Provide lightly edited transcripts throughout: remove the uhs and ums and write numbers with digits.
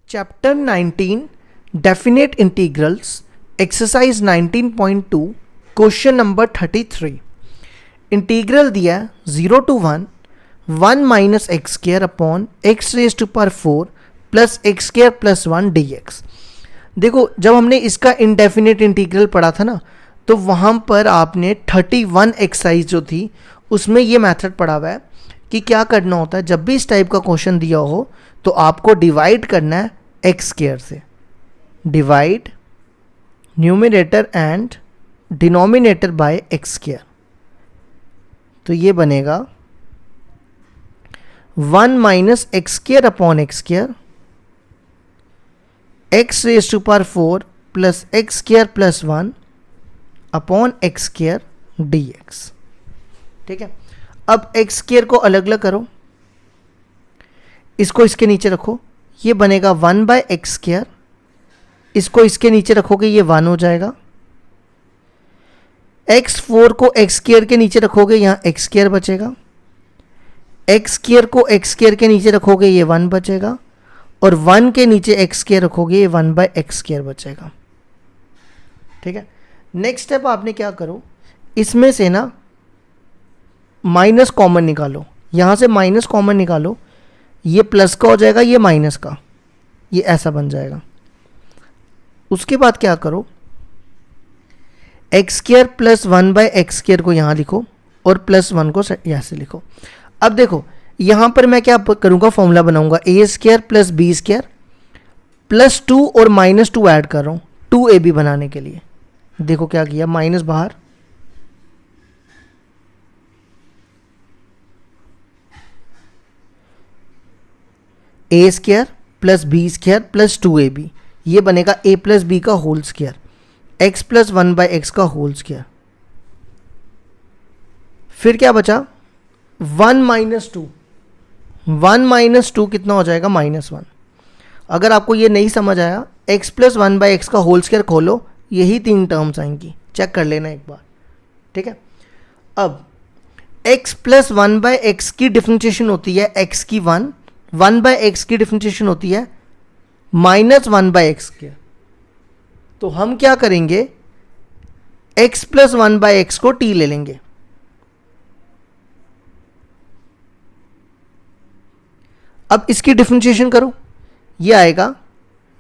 Chapter 19 definite integrals exercise 19.2 question number 33। Integral दिया 0 to 1 minus x square upon x raise to power 4 plus x square plus 1 dx। देखो जब हमने इसका indefinite integral पढ़ा था ना, तो वहाँ पर आपने 31 एक्सरसाइज जो थी उसमें ये मेथड पढ़ा हुआ है कि क्या करना होता है। जब भी इस टाइप का क्वेश्चन दिया हो तो आपको डिवाइड करना है एक्स स्क्वायर से। Divide numerator and denominator by x square, तो ये बनेगा 1 minus x square upon x square x raise to power 4 plus x square plus 1 upon x square dx। ठीक है, अब एक्स स्क्वायर को अलग अलग करो, इसको इसके नीचे रखो, ये बनेगा 1 बाय एक्स स्क्वायर। इसको इसके नीचे रखोगे ये 1 हो जाएगा। x4 को एक्स स्क्वायर के नीचे रखोगे यहाँ एक्स स्क्वायर बचेगा। एक्स स्क्वायर को एक्स स्क्वायर के नीचे रखोगे ये 1 बचेगा, और 1 के नीचे एक्स स्क्वायर रखोगे ये 1 बाय एक्स स्क्वायर बचेगा। ठीक है, नेक्स्ट स्टेप आपने क्या करो, इसमें से ना माइनस कॉमन निकालो, यहाँ से माइनस कॉमन निकालो, ये प्लस का हो जाएगा, ये माइनस का, ये ऐसा बन जाएगा। उसके बाद क्या करो, x square plus 1 by x square को यहाँ लिखो और प्लस 1 को यहाँ से लिखो। अब देखो यहाँ पर मैं क्या करूँगा, फॉर्मूला बनाऊंगा a square plus b square plus 2 और माइनस 2 ऐड कर रहा हूँ 2ab बनाने के लिए। देखो क्या किया, माइनस बाहर, a square plus b square plus 2ab, ये बनेगा a प्लस बी का whole square x plus 1 by x का होल स्क्वायर। फिर क्या बचा 1 माइनस 2, 1 माइनस 2 कितना हो जाएगा -1। अगर आपको ये नहीं समझ आया, x प्लस 1 बाय एक्स का होल स्क्वायर खोलो, यही 3 टर्म्स आएंगी, चेक कर लेना एक बार। ठीक है, अब x प्लस 1 बाय एक्स की डिफरेंशिएशन होती है x की 1 बाय एक्स की डिफरेंशिएशन होती है -1 बाय एक्स के। तो हम क्या करेंगे, x प्लस 1 बाय एक्स को t ले लेंगे। अब इसकी डिफरेंशिएशन करो, ये आएगा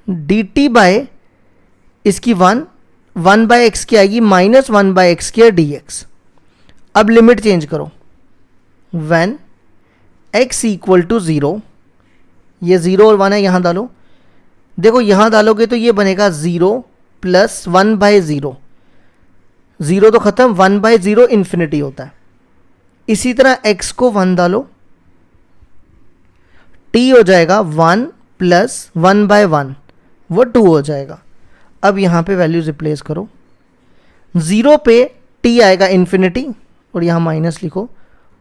dt बाय इसकी 1 बाय एक्स की आएगी -1 बाय एक्स के dx। अब लिमिट चेंज करो, व्हेन x इक्वल टू 0, ये 0 और 1 है, यहाँ डालो। देखो यहाँ डालोगे तो ये बनेगा 0 प्लस 1 बाय 0, 0 तो खत्म, 1 बाय 0 इन्फिनिटी होता है। इसी तरह x को 1 डालो, t हो जाएगा 1 प्लस 1 बाय 1, वो 2 हो जाएगा। अब यहाँ पे वैल्यूज रिप्लेस करो, 0 पे t आएगा इन्फिनिटी और यहाँ माइनस लिखो,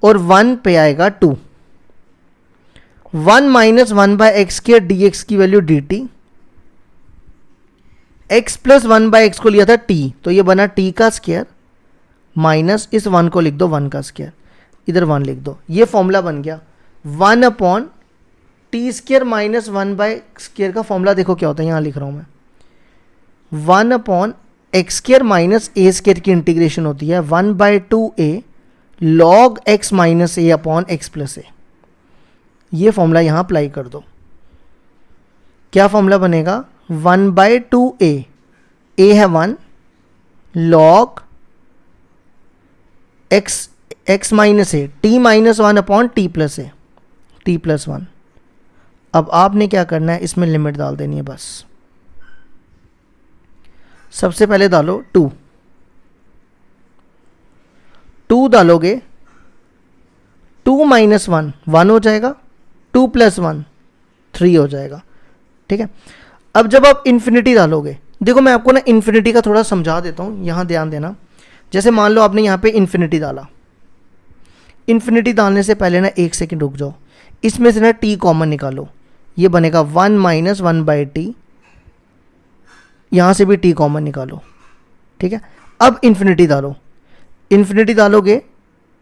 और 1 पे आएगा 2। 1 माइनस 1 बाय एक्स के dx की value dt। x plus 1 by x को लिया था t, तो ये बना t का स्क्वायर माइनस इस 1 को लिख दो 1 का स्क्वायर, इधर 1 लिख दो, ये फॉर्मूला बन गया 1 upon T square minus 1 bye square का फॉर्मूला देखो क्या होता है, यहाँ लिख रहा हूँ मैं। 1 upon x square minus a square की इंटीग्रेशन होती है 1 by 2a log x minus a upon x plus a. ये फॉर्मूला यहाँ अप्लाई कर दो, क्या फॉर्मूला बनेगा 1 बाय 2a, a है 1 log x minus a t minus 1 upon t plus a, t plus 1। अब आपने क्या करना है, इसमें लिमिट डाल देनी है बस। सबसे पहले डालो 2 डालोगे, 2 माइनस 1 1 हो जाएगा, 2 प्लस 1 3 हो जाएगा। ठीक है, अब जब आप इन्फिनिटी डालोगे, देखो मैं आपको ना इन्फिनिटी का थोड़ा समझा देता हूँ, यहाँ ध्यान देना। जैसे मान लो आपने यहाँ पे इन्फिनिटी डाला, इन्फिनिटी डालने से पहले ना 1 सेकंड रुक जाओ, इसमें से ना t कॉमन निकालो, ये बनेगा 1 माइनस 1 बाई टी, यहाँ से भी t कॉमन निकालो। ठीक है, अब इन्फिनिटी डालो, इन्फिनिटी डालोगे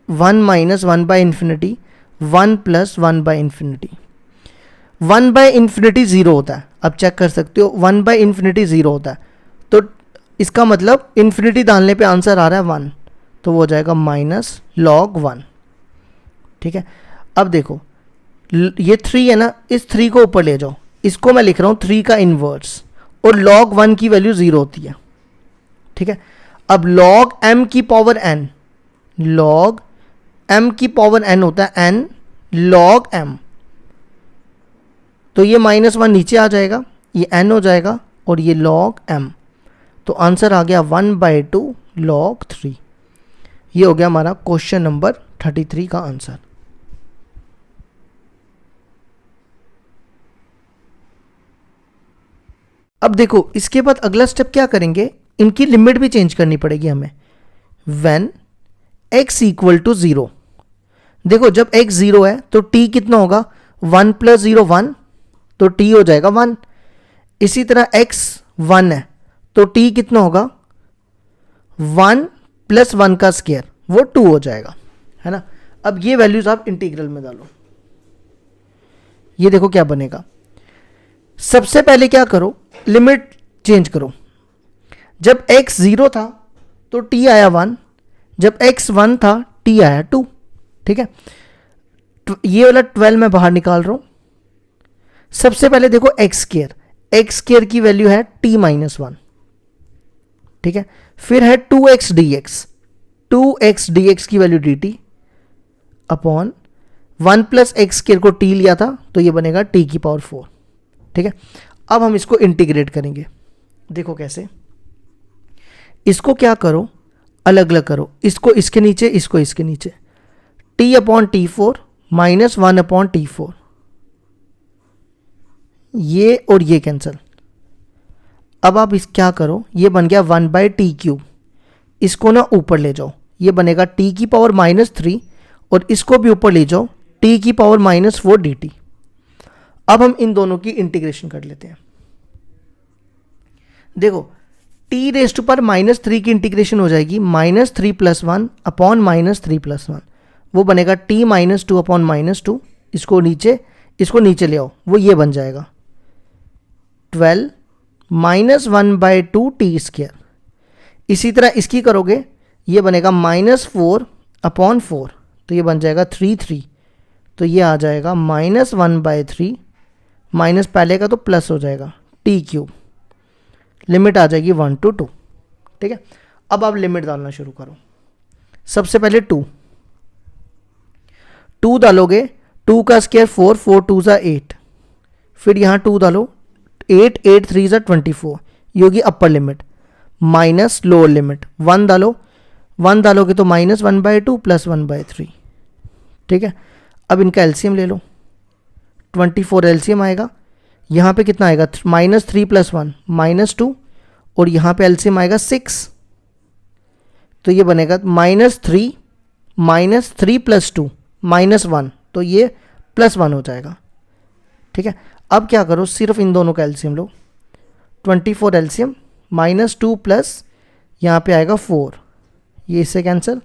1 minus 1 by infinity 1 plus 1 by infinity. 1 by infinity 0 होता है, अब चेक कर सकते हो 1/∞ 0 होता है, तो इसका मतलब इन्फिनिटी डालने पे आंसर आ रहा है 1, तो वो हो जाएगा -log 1। ठीक है, अब देखो ये 3 है ना, इस 3 को ऊपर ले जाओ, इसको मैं लिख रहा हूँ 3 का इन्वर्स, और log 1 की वैल्यू 0 होती है। ठीक है, अब log m की पावर n, log m की पावर n होता है n log m, तो ये -1 नीचे आ जाएगा, ये n हो जाएगा और ये log m, तो आंसर आ गया 1/2 log 3। ये हो गया हमारा क्वेश्चन नंबर 33 का आंसर। अब देखो इसके बाद अगला स्टेप क्या करेंगे, इनकी लिमिट भी चेंज करनी पड़ेगी हमें। व्हेन x = 0, देखो जब x 0 है तो t कितना होगा, 1 + 0 1, तो t हो जाएगा 1। इसी तरह x 1 है तो t कितना होगा, 1 + 1 का स्क्वायर, वो 2 हो जाएगा, है ना। अब ये वैल्यूज आप इंटीग्रल में डालो, ये देखो क्या बनेगा। सबसे पहले क्या करो, लिमिट चेंज करो। जब x 0 था तो t आया 1, जब x 1 था t आया 2। ठीक है, ये वाला 12 मैं बाहर निकाल रहा हूं। सबसे पहले देखो x स्क्वायर की वैल्यू है t - 1। ठीक है, फिर है 2x dx की value dt upon 1 + x square को t लिया था तो ये बनेगा t की पावर 4। ठीक है, अब हम इसको इंटीग्रेट करेंगे, देखो कैसे। इसको क्या करो, अलग अलग करो, इसको इसके नीचे, इसको इसके नीचे, t/t4 - 1/t4, ये और ये कैंसिल। अब आप इस क्या करो, ये बन गया 1/t³, इसको ना ऊपर ले जाओ, ये बनेगा t की पावर -3, और इसको भी ऊपर ले जाओ t की पावर -4 dt। अब हम इन दोनों की इंटीग्रेशन कर लेते हैं। देखो t⁻³ की इंटीग्रेशन हो जाएगी -3 + 1 अपॉन -3 + 1, वो बनेगा t - 2 अपॉन -2, इसको नीचे ले आओ, वो ये बन जाएगा 12 -1/2 t²। इसी तरह इसकी करोगे, ये बनेगा -4 अपॉन 4, तो ये बन जाएगा 3, तो ये आ जाएगा -1/3 माइनस पहले का तो प्लस हो जाएगा t³, लिमिट आ जाएगी 1 to 2। ठीक है, अब आप लिमिट डालना शुरू करो। सबसे पहले 2 डालोगे, 2 का स्क्वायर 4, 4 2 8, फिर यहाँ 2 डालो, 8 8 3 24, ये होगी upper limit, minus lower limit 1 डालो, 1 डालोगे तो -1/2 + 1/3। ठीक है, अब इनका एलसीएम ले लो, 24 एलसीएम आएगा, यहाँ पे कितना आएगा, -3 + 1 -2, और यहाँ पे एलसीएम आएगा 6, तो ये बनेगा -3 + 2 -1, तो ये +1 हो जाएगा। ठीक है, अब क्या करो, सिर्फ इन दोनों का एलसीएम लो, 24 एलसीएम -2 प्लस यहाँ पे आएगा 4, ये इससे कैंसिल,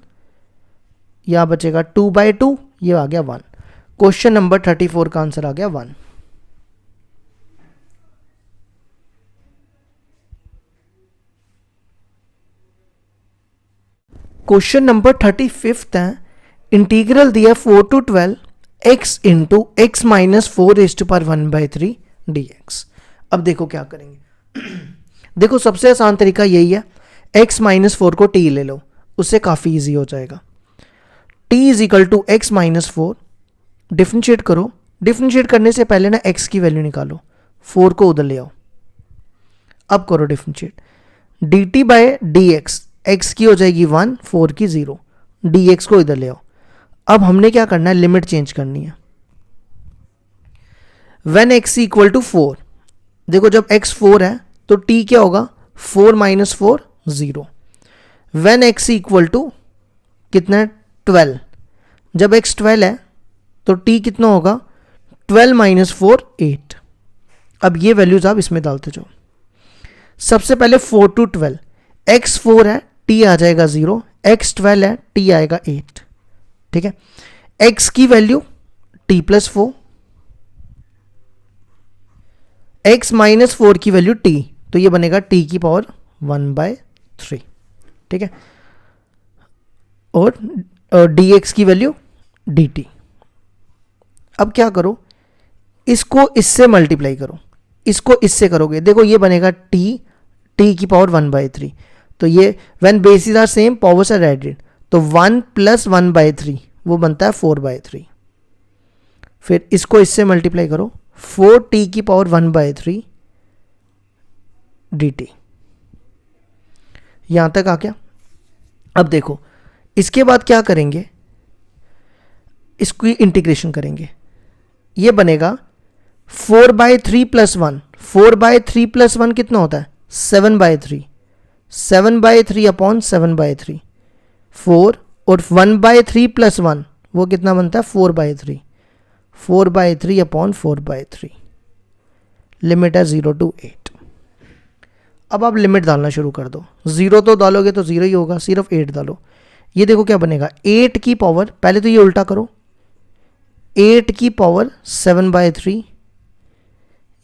यहाँ बचेगा 2/2, ये आ गया 1। क्वेश्चन नंबर 34 का आंसर आ गया 1। क्वेश्चन नंबर 35 है, इंटीग्रल दिया 4 to 12 x × x - 4⁻⁴ dx। अब देखो क्या करेंगे। देखो सबसे आसान तरीका यही है, x - 4 को t ले लो, उससे काफ़ी इजी हो जाएगा। t = x - 4, डिफ्रेंशिएट करो, डिफ्रेंशिएट करने से पहले ना x की वैल्यू निकालो, 4 को उधर ले आओ, अब करो डिफ्रेंशिएट, dt/dx, x की हो जाएगी 1, 4 की 0, dx को इधर ले आओ। अब हमने क्या करना है, लिमिट चेंज करनी है। व्हेन x = 4, देखो जब x 4 है तो t क्या होगा, 4 - 4 0। व्हेन x = कितना है, 12, जब x 12 है तो t कितना होगा, 12 - 4 8। अब ये वैल्यूज आप इसमें डालते जाओ। सबसे पहले 4 to 12, x 4 है t आ जाएगा 0, x 12 है t आएगा 8। ठीक है, x की वैल्यू t + 4, x माइनस 4 की वैल्यू t, तो ये बनेगा t की पावर 1/3, ठीक है, और dx की वैल्यू dt। अब क्या करो, इसको इससे मल्टीप्लाई करो, इसको इससे करोगे, देखो ये बनेगा t की पावर 1/3, तो ये when bases are same powers are added, तो 1 + 1/3 वो बनता है 4/3। फिर इसको इससे मल्टीप्लाई करो, 4t की पावर 1/3 dt। यहां तक आ गया। अब देखो इसके बाद क्या करेंगे, इसकी इंटीग्रेशन करेंगे, ये बनेगा 4/3 + 1, 4/3 + 1 कितना होता है 7/3, 7/3 अपॉन 7/3, 4, और 1/3 + 1 वो कितना बनता है 4/3, 4/3 अपॉन 4/3, लिमिट है 0 to 8। अब आप लिमिट डालना शुरू कर दो, 0 तो डालोगे तो 0 ही होगा, सिर्फ 8 डालो। ये देखो क्या बनेगा, 8 की पावर, पहले तो ये उल्टा करो, 8 की पावर 7/3,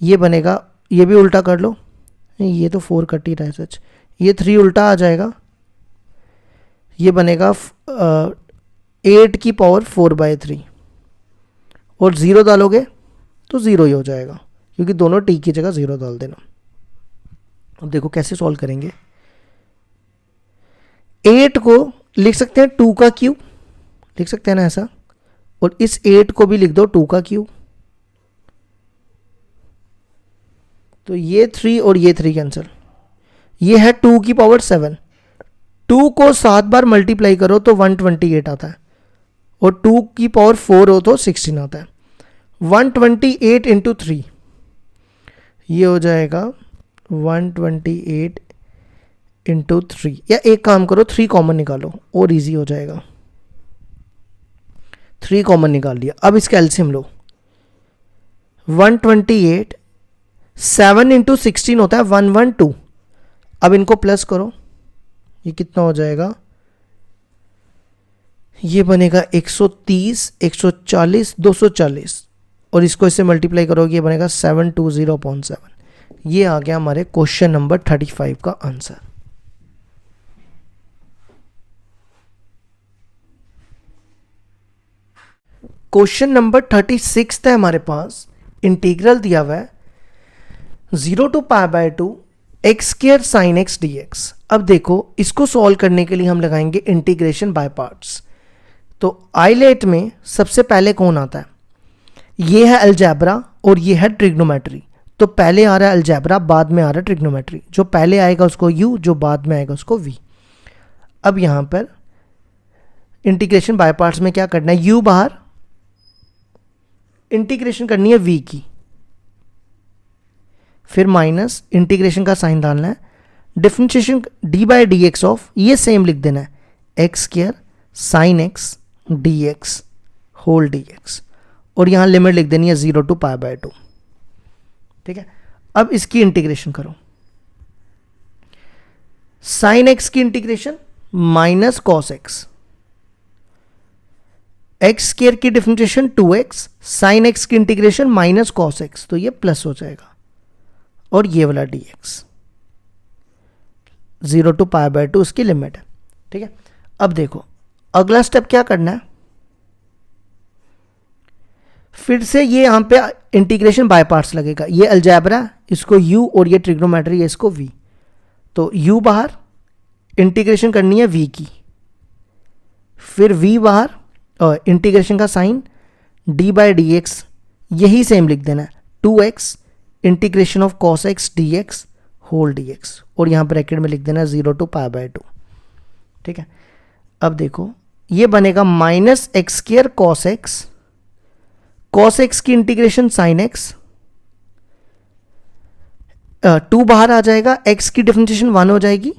ये बनेगा, ये भी उल्टा कर लो, ये तो 4 कट ही रहा है सच, ये 3 उल्टा आ जाएगा, ये बनेगा 8 की पावर 4/3, और 0 डालोगे तो 0 ही हो जाएगा, क्योंकि दोनों t की जगह 0 डाल देना। अब देखो कैसे सॉल्व करेंगे, 8 को लिख सकते हैं 2 का क्यूब, लिख सकते हैं ना ऐसा, और इस 8 को भी लिख दो 2 का क्यूब, तो ये 3 और ये 3 कैंसिल, ये है 2 की पावर 7, 2 को 7 बार मल्टीप्लाई करो तो 128 आता है, और 2 की पावर 4 हो तो 16 आता है। 128 इंटू 3, ये हो जाएगा 128 इंटू 3, या एक काम करो 3 कॉमन निकालो और इजी हो जाएगा, 3 कॉमन निकाल लिया। अब इसका एलसीएम लो, 128, 7 इंटू 16 होता है 112, अब इनको प्लस करो, ये कितना हो जाएगा, ये बनेगा 130, 140, 240, और इसको इससे मल्टीप्लाई करोगे, ये बनेगा 720/7। ये आ गया हमारे क्वेश्चन नंबर 35 का आंसर। क्वेश्चन नंबर 36 है हमारे पास, इंटीग्रल दिया हुआ है 0 to π/2 x² sin x dx। अब देखो इसको सॉल्व करने के लिए हम लगाएंगे इंटीग्रेशन बाय पार्ट्स। तो आइलेट में सबसे पहले कौन आता है, ये है अलजेब्रा और ये है ट्रिग्नोमेट्री। तो पहले आ रहा है अलजेब्रा, बाद में आ रहा है ट्रिग्नोमेट्री, जो पहले आएगा उसको u, जो बाद में आएगा उसको v। अब यहां पर इंटीग्रेशन बाय पार्ट्स में क्या करना है, u बाहर, इंटीग्रेशन करनी है v की, फिर माइनस इंटीग्रेशन का साइन डालना है, डिफरेंशिएशन d/dx ऑफ, ये सेम लिख देना है x² sin x dx whole dx, और यहां लिमिट लिख देनी है 0 to π/2, ठीक है। अब इसकी इंटीग्रेशन करो, साइन x की integration minus cos x, x² की डिफरेंशिएशन 2x, साइन x की इंटीग्रेशन माइनस कॉस x, तो ये प्लस हो जाएगा, और ये वाला dx 0 to π/2 उसकी लिमिट है, ठीक है। अब देखो अगला स्टेप क्या करना है, फिर से ये यहां पे इंटीग्रेशन बाय पार्ट्स लगेगा, ये अलजेब्रा, इसको u, और ये ट्रिग्नोमेट्री है, इसको v। तो u बाहर, इंटीग्रेशन करनी है v की, फिर v बाहर, और इंटीग्रेशन का साइन d/dx, यही सेम लिख देना है 2x integration of cos x dx whole dx, और यहां ब्रैकेट में लिख देना है 0 to π/2, ठीक है। अब देखो ये बनेगा minus x² cos x, cos x की इंटीग्रेशन sin x, 2 बाहर आ जाएगा, x की डिफरेंशिएशन 1 हो जाएगी,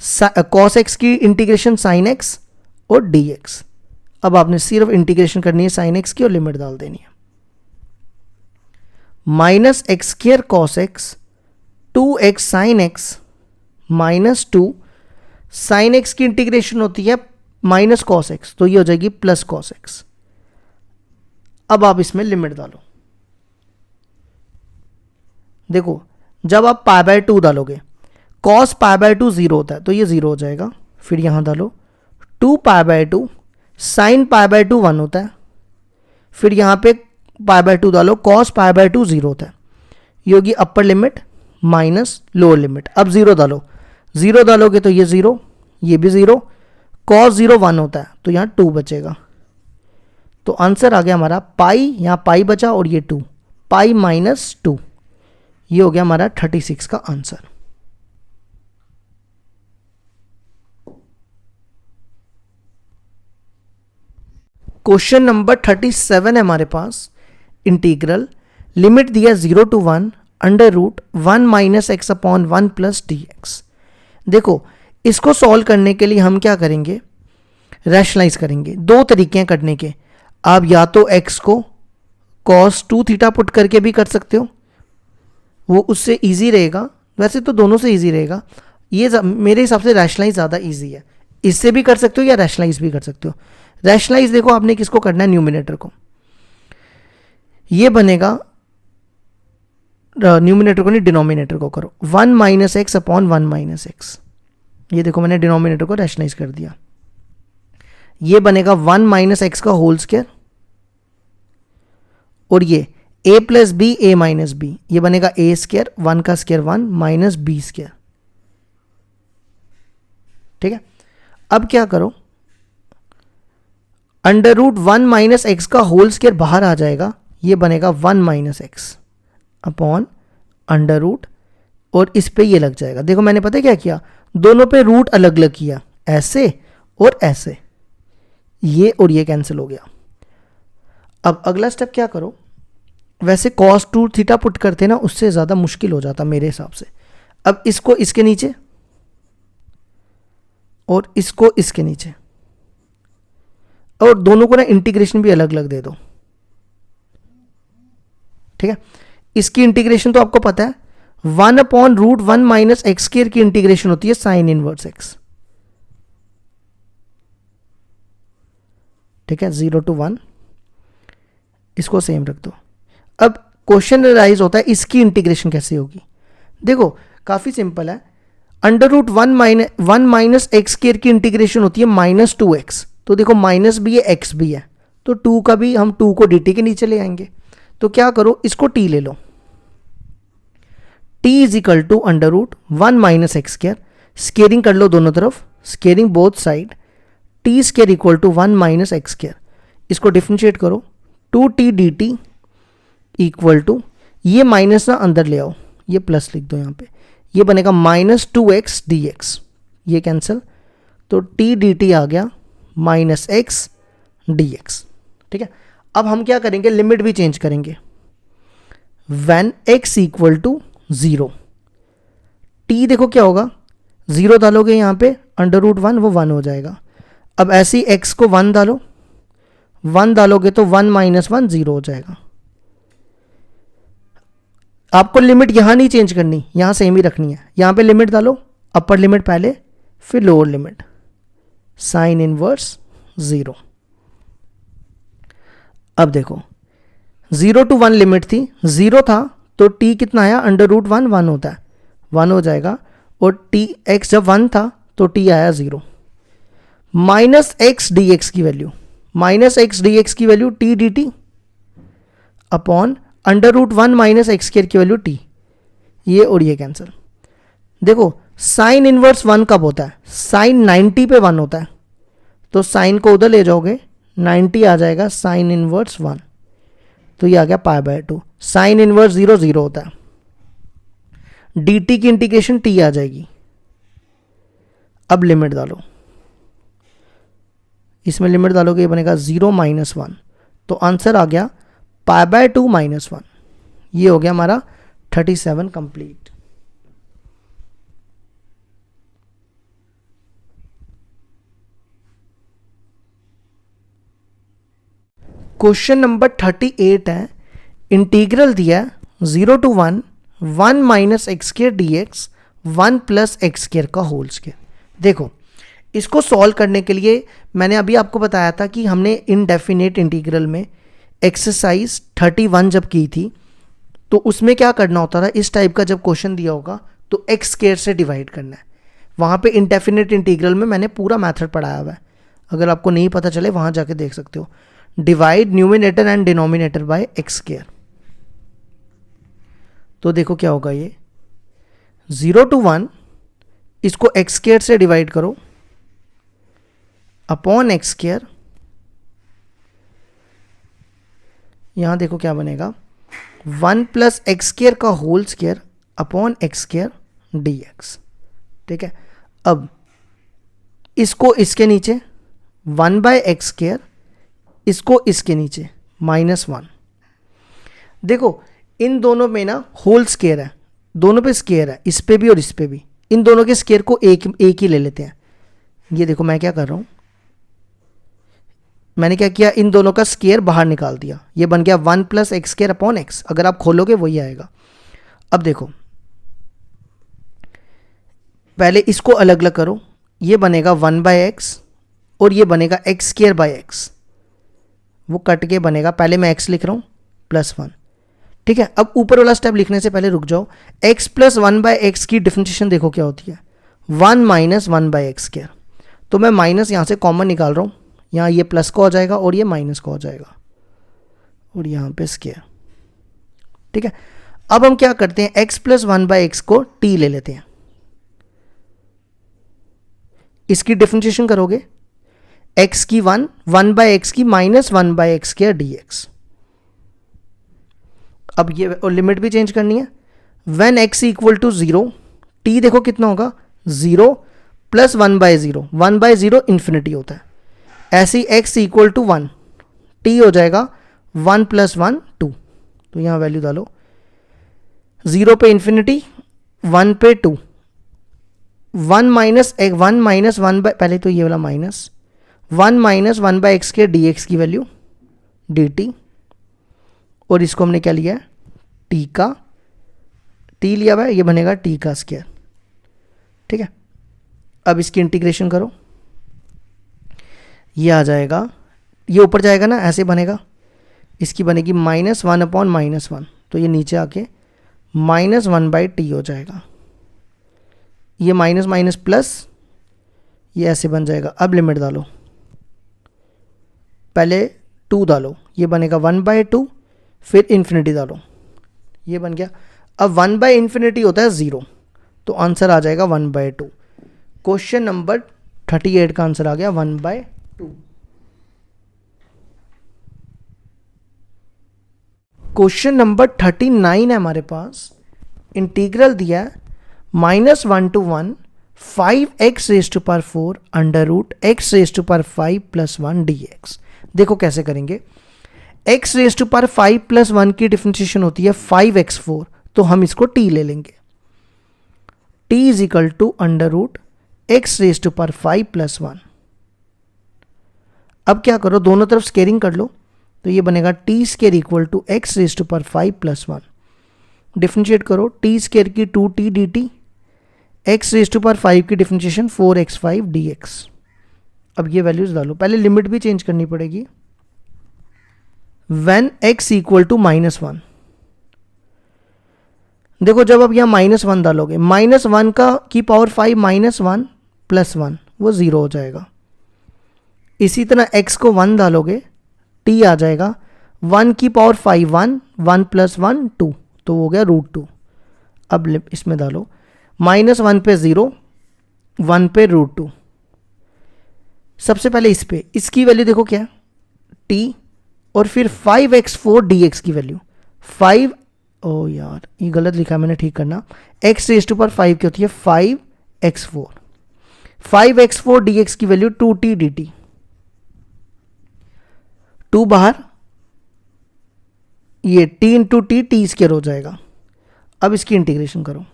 cos x की इंटीग्रेशन sin x और dx। अब आपने सिर्फ इंटीग्रेशन करनी है sin x की और लिमिट डाल देनी है, minus x² cos x 2x sin x minus 2, sin x की इंटीग्रेशन होती है माइनस कॉस एक्स, तो ये हो जाएगी प्लस कॉस एक्स। अब आप इसमें लिमिट डालो, देखो जब आप पाई बाय 2 डालोगे, कॉस पाई बाय 2 0 होता है तो ये 0 हो जाएगा। फिर यहाँ डालो 2 पाई बाय 2, साइन पाई बाय 2 1 होता है। फिर यहाँ पे पाई बाय 2 डालो, कॉस पाई बाय 2 0 होता है। ये होगी upper limit minus lower limit. अब 0 डालो, 0 डालोगे तो ये 0, ये भी 0, कॉस 0 1 होता है तो यहाँ 2 बचेगा। तो आंसर आ गया हमारा पाई, यहाँ पाई बचा और ये 2, पाई माइनस 2। ये हो गया हमारा 36 का आंसर। क्वेश्चन नंबर 37 है हमारे पास। इंटीग्रल लिमिट दिया 0 to 1 under root 1 minus x upon 1 plus d x. देखो इसको सॉल्व करने के लिए हम क्या करेंगे, रैशनलाइज करेंगे। दो तरीके हैं करने के। आप या तो x को cos 2 थीटा पुट करके भी कर सकते हो, वो उससे इजी रहेगा। वैसे तो दोनों से इजी रहेगा, ये मेरे हिसाब से रैशनलाइज ज़्यादा इजी है। इससे भी कर सकते हो या रैशनलाइज भी कर सकते हो। रैशनलाइज देखो आपने किसको करना है, न्यूमिनेटर को। ये बनेगा, न्यूमिनेटर को नहीं डिनोमिनेटर को करो, 1 minus x upon 1 minus x. ये देखो मैंने डिनोमिनेटर को रैशनलाइज कर दिया। ये बनेगा 1 माइनस एक्स का होल स्क्वायर, और ये a plus b a minus b, ये बनेगा a स्क्वायर, 1 का स्क्वायर 1 माइनस बी स्क्वायर। ठीक है, अब क्या करो, अंडर रूट 1 माइनस एक्स का होल स्क्वायर बाहर आ जाएगा, ये बनेगा 1 minus x upon under root, और इस पे ये लग जाएगा। देखो मैंने पता है क्या किया, दोनों पे रूट अलग अलग किया, ऐसे और ऐसे, ये और ये कैंसिल हो गया। अब अगला स्टेप क्या करो, वैसे cos 2 थीटा पुट करते ना, उससे ज़्यादा मुश्किल हो जाता मेरे हिसाब से। अब इसको इसके नीचे और इसको इसके नीचे, और दोनों को ना इंटीग्रेशन भी अलग अलग दे दो। ठीक है, इसकी इंटीग्रेशन तो आपको पता है, 1 upon root 1 minus x square की इंटीग्रेशन होती है साइन इनवर्स एक्स। ठीक है, 0 to 1, इसको सेम रख दो। अब क्वेश्चन राइज होता है इसकी इंटीग्रेशन कैसे होगी। देखो काफ़ी सिंपल है, under root 1 minus x square की इंटीग्रेशन होती है माइनस 2x। तो देखो माइनस भी है एक्स भी है, तो 2 का भी हम 2 को dt के नीचे ले आएंगे। तो क्या करो, इसको t ले लो, t is equal to under root 1 minus x square, squaring कर लो दोनों तरफ, squaring both side, t square equal to 1 minus x square. इसको डिफ्रेंशिएट करो, 2t dt इक्वल टू, ये माइनस ना अंदर ले आओ, ये प्लस लिख दो यहाँ पे, ये बनेगा माइनस 2x dx, ये कैंसिल, तो t dt आ गया माइनस एक्स dx। ठीक है, अब हम क्या करेंगे, लिमिट भी चेंज करेंगे। When x equal to 0, t देखो क्या होगा, 0 डालोगे यहाँ पे, अंडर रूट 1 वो 1 हो जाएगा। अब ऐसे ही x को 1 डालो, 1 डालोगे तो 1 माइनस 1 0 हो जाएगा। आपको लिमिट यहां नहीं चेंज करनी, यहां सेम ही रखनी है। यहां पे लिमिट डालो, अपर लिमिट पहले फिर लोअर लिमिट, साइन इनवर्स 0। अब देखो 0 to 1 लिमिट थी, 0 था तो t कितना आया, अंडर रूट 1 1 होता है, 1 हो जाएगा, और t x जब 1 था तो t आया 0। माइनस एक्स डी एक्स की value, minus x d x की value t dt upon under root 1 minus x square की वैल्यू t, ये और ये कैंसिल। देखो साइन इनवर्स 1 कब होता है, साइन 90 पे 1 होता है, तो साइन को उधर ले जाओगे 90 आ जाएगा साइन इनवर्स 1, तो ये आ गया पाई बाय 2। साइन इनवर्स 0 0 होता है, dt की इंटीग्रेशन t आ जाएगी। अब लिमिट डालो, इसमें लिमिट डालोगे ये बनेगा 0 माइनस 1, तो आंसर आ गया पाई बाय 2 माइनस 1। ये हो गया हमारा 37 कंप्लीट। क्वेश्चन नंबर 38 है, इंटीग्रल दिया 0 to 1 1 minus x square d x 1 plus x square का होल स्क्वायर। देखो इसको सॉल्व करने के लिए मैंने अभी आपको बताया था कि हमने इनडेफिनेट इंटीग्रल में एक्सरसाइज 31 जब की थी तो उसमें क्या करना होता था, इस टाइप का जब क्वेश्चन दिया होगा तो एक्स स्क्वायर से डिवाइड करना है। वहाँ पे इंडेफिनिट इंटीग्रल में मैंने पूरा मेथड पढ़ाया हुआ है, अगर आपको नहीं पता चले वहाँ जाके देख सकते हो। Divide numerator and denominator by x square. तो देखो क्या होगा, ये 0 to 1 इसको एक्स स्क्वायर से डिवाइड करो अपॉन एक्स स्क्वायर। यहां देखो क्या बनेगा, 1 प्लस एक्स स्क्वायर का whole square upon x square d x. ठीक है, अब इसको इसके नीचे 1 बाय एक्स स्क्वायर, इसको इसके नीचे -1। देखो इन दोनों में ना होल स्क्वायर है, दोनों पे स्क्वायर है, इस पे भी और इस पे भी। इन दोनों के स्क्वायर को एक ही ले लेते हैं। ये देखो मैं क्या कर रहा हूं, मैंने क्या किया, इन दोनों का स्क्वायर बाहर निकाल दिया, ये बन गया 1 plus x square upon x. अगर आप खोलोगे वही आएगा। अब देखो पहले इसको अलग अलग करो, ये बनेगा 1 बाय एक्स और ये बनेगा एक्स स्क्वायर बाय एक्स। वो कट के बनेगा, पहले मैं एक्स लिख रहा हूं +1। ठीक है, अब ऊपर वाला स्टेप लिखने से पहले रुक जाओ। x प्लस 1 बाय एक्स की डिफरेंशिएशन देखो क्या होती है, 1 माइनस 1 बाय एक्स स्क्वायर। तो मैं माइनस यहाँ से कॉमन निकाल रहा हूँ, यहाँ ये प्लस का हो जाएगा और ये माइनस का हो जाएगा और यहाँ पे स्क्वायर। ठीक है, अब हम क्या करते हैं, x प्लस 1 बाय एक्स को t ले लेते हैं। इसकी डिफरेंशिएशन करोगे, x की 1 बाय एक्स की -1 बाय एक्स स्क्वायर dx। अब ये और लिमिट भी चेंज करनी है। When x equal to 0, t देखो कितना होगा, 0 प्लस 1 बाय 0, 1 बाय 0 इन्फिनिटी होता है। ऐसे ही x इक्वल टू 1, t हो जाएगा 1 प्लस 1 2। तो यहाँ वैल्यू डालो, 0 पे इन्फिनिटी, 1 पे 2, 1 माइनस 1 बाय, पहले तो ये वाला माइनस 1 माइनस 1 बाय एक्स के डी एक्स की वैल्यू dt, और इसको हमने क्या लिया है, t का, t लिया हुआ है, ये बनेगा t का स्क्वायर। ठीक है, अब इसकी इंटीग्रेशन करो, ये आ जाएगा, ये ऊपर जाएगा ना, ऐसे बनेगा, इसकी बनेगी -1 अपॉन -1, तो ये नीचे आके -1 बाई टी हो जाएगा। ये माइनस माइनस प्लस, ये ऐसे बन जाएगा। अब लिमिट डालो, पहले 2 डालो, ये बनेगा 1/2, फिर इन्फिनिटी डालो, ये बन गया। अब 1 बाय इन्फिनिटी होता है 0, तो आंसर आ जाएगा 1/2। क्वेश्चन नंबर 38 का आंसर आ गया 1/2। क्वेश्चन नंबर 39 है हमारे पास। इंटीग्रल दिया है -1 to 1 5x⁴ √x⁵ + 1 dx। देखो कैसे करेंगे, x⁵ + 1 की डिफरेंशिएशन होती है 5x4, तो हम इसको t ले लेंगे। t = √x⁵ + 1। अब क्या करो, दोनों तरफ स्केयरिंग कर लो, तो ये बनेगा t² = x⁵ + 1। डिफरेंशिएट करो, t² की 2t dt, x⁵ की डिफरेंशिएशन 4x5 dx। अब ये वैल्यूज डालो, पहले लिमिट भी चेंज करनी पड़ेगी। When x इक्वल टू -1, देखो जब अब यहाँ -1 डालोगे, -1 का की पावर 5 -1 + 1 वो 0 हो जाएगा। इसी तरह x को 1 डालोगे, t आ जाएगा, 1 की पावर 5 1, 1 + 1 2, तो हो गया √2। अब इसमें डालो, -1 पे 0, 1 पे √2। सबसे पहले इस पे, इसकी वैल्यू देखो क्या, t, और फिर 5x4 dx की वैल्यू 5, ओ यार ये गलत लिखा मैंने, ठीक करना। x⁵ की होती है 5x4, 5x4 dx की वैल्यू 2t dt, 2 बाहर, ये t इंटू t² हो जाएगा। अब इसकी इंटीग्रेशन करो,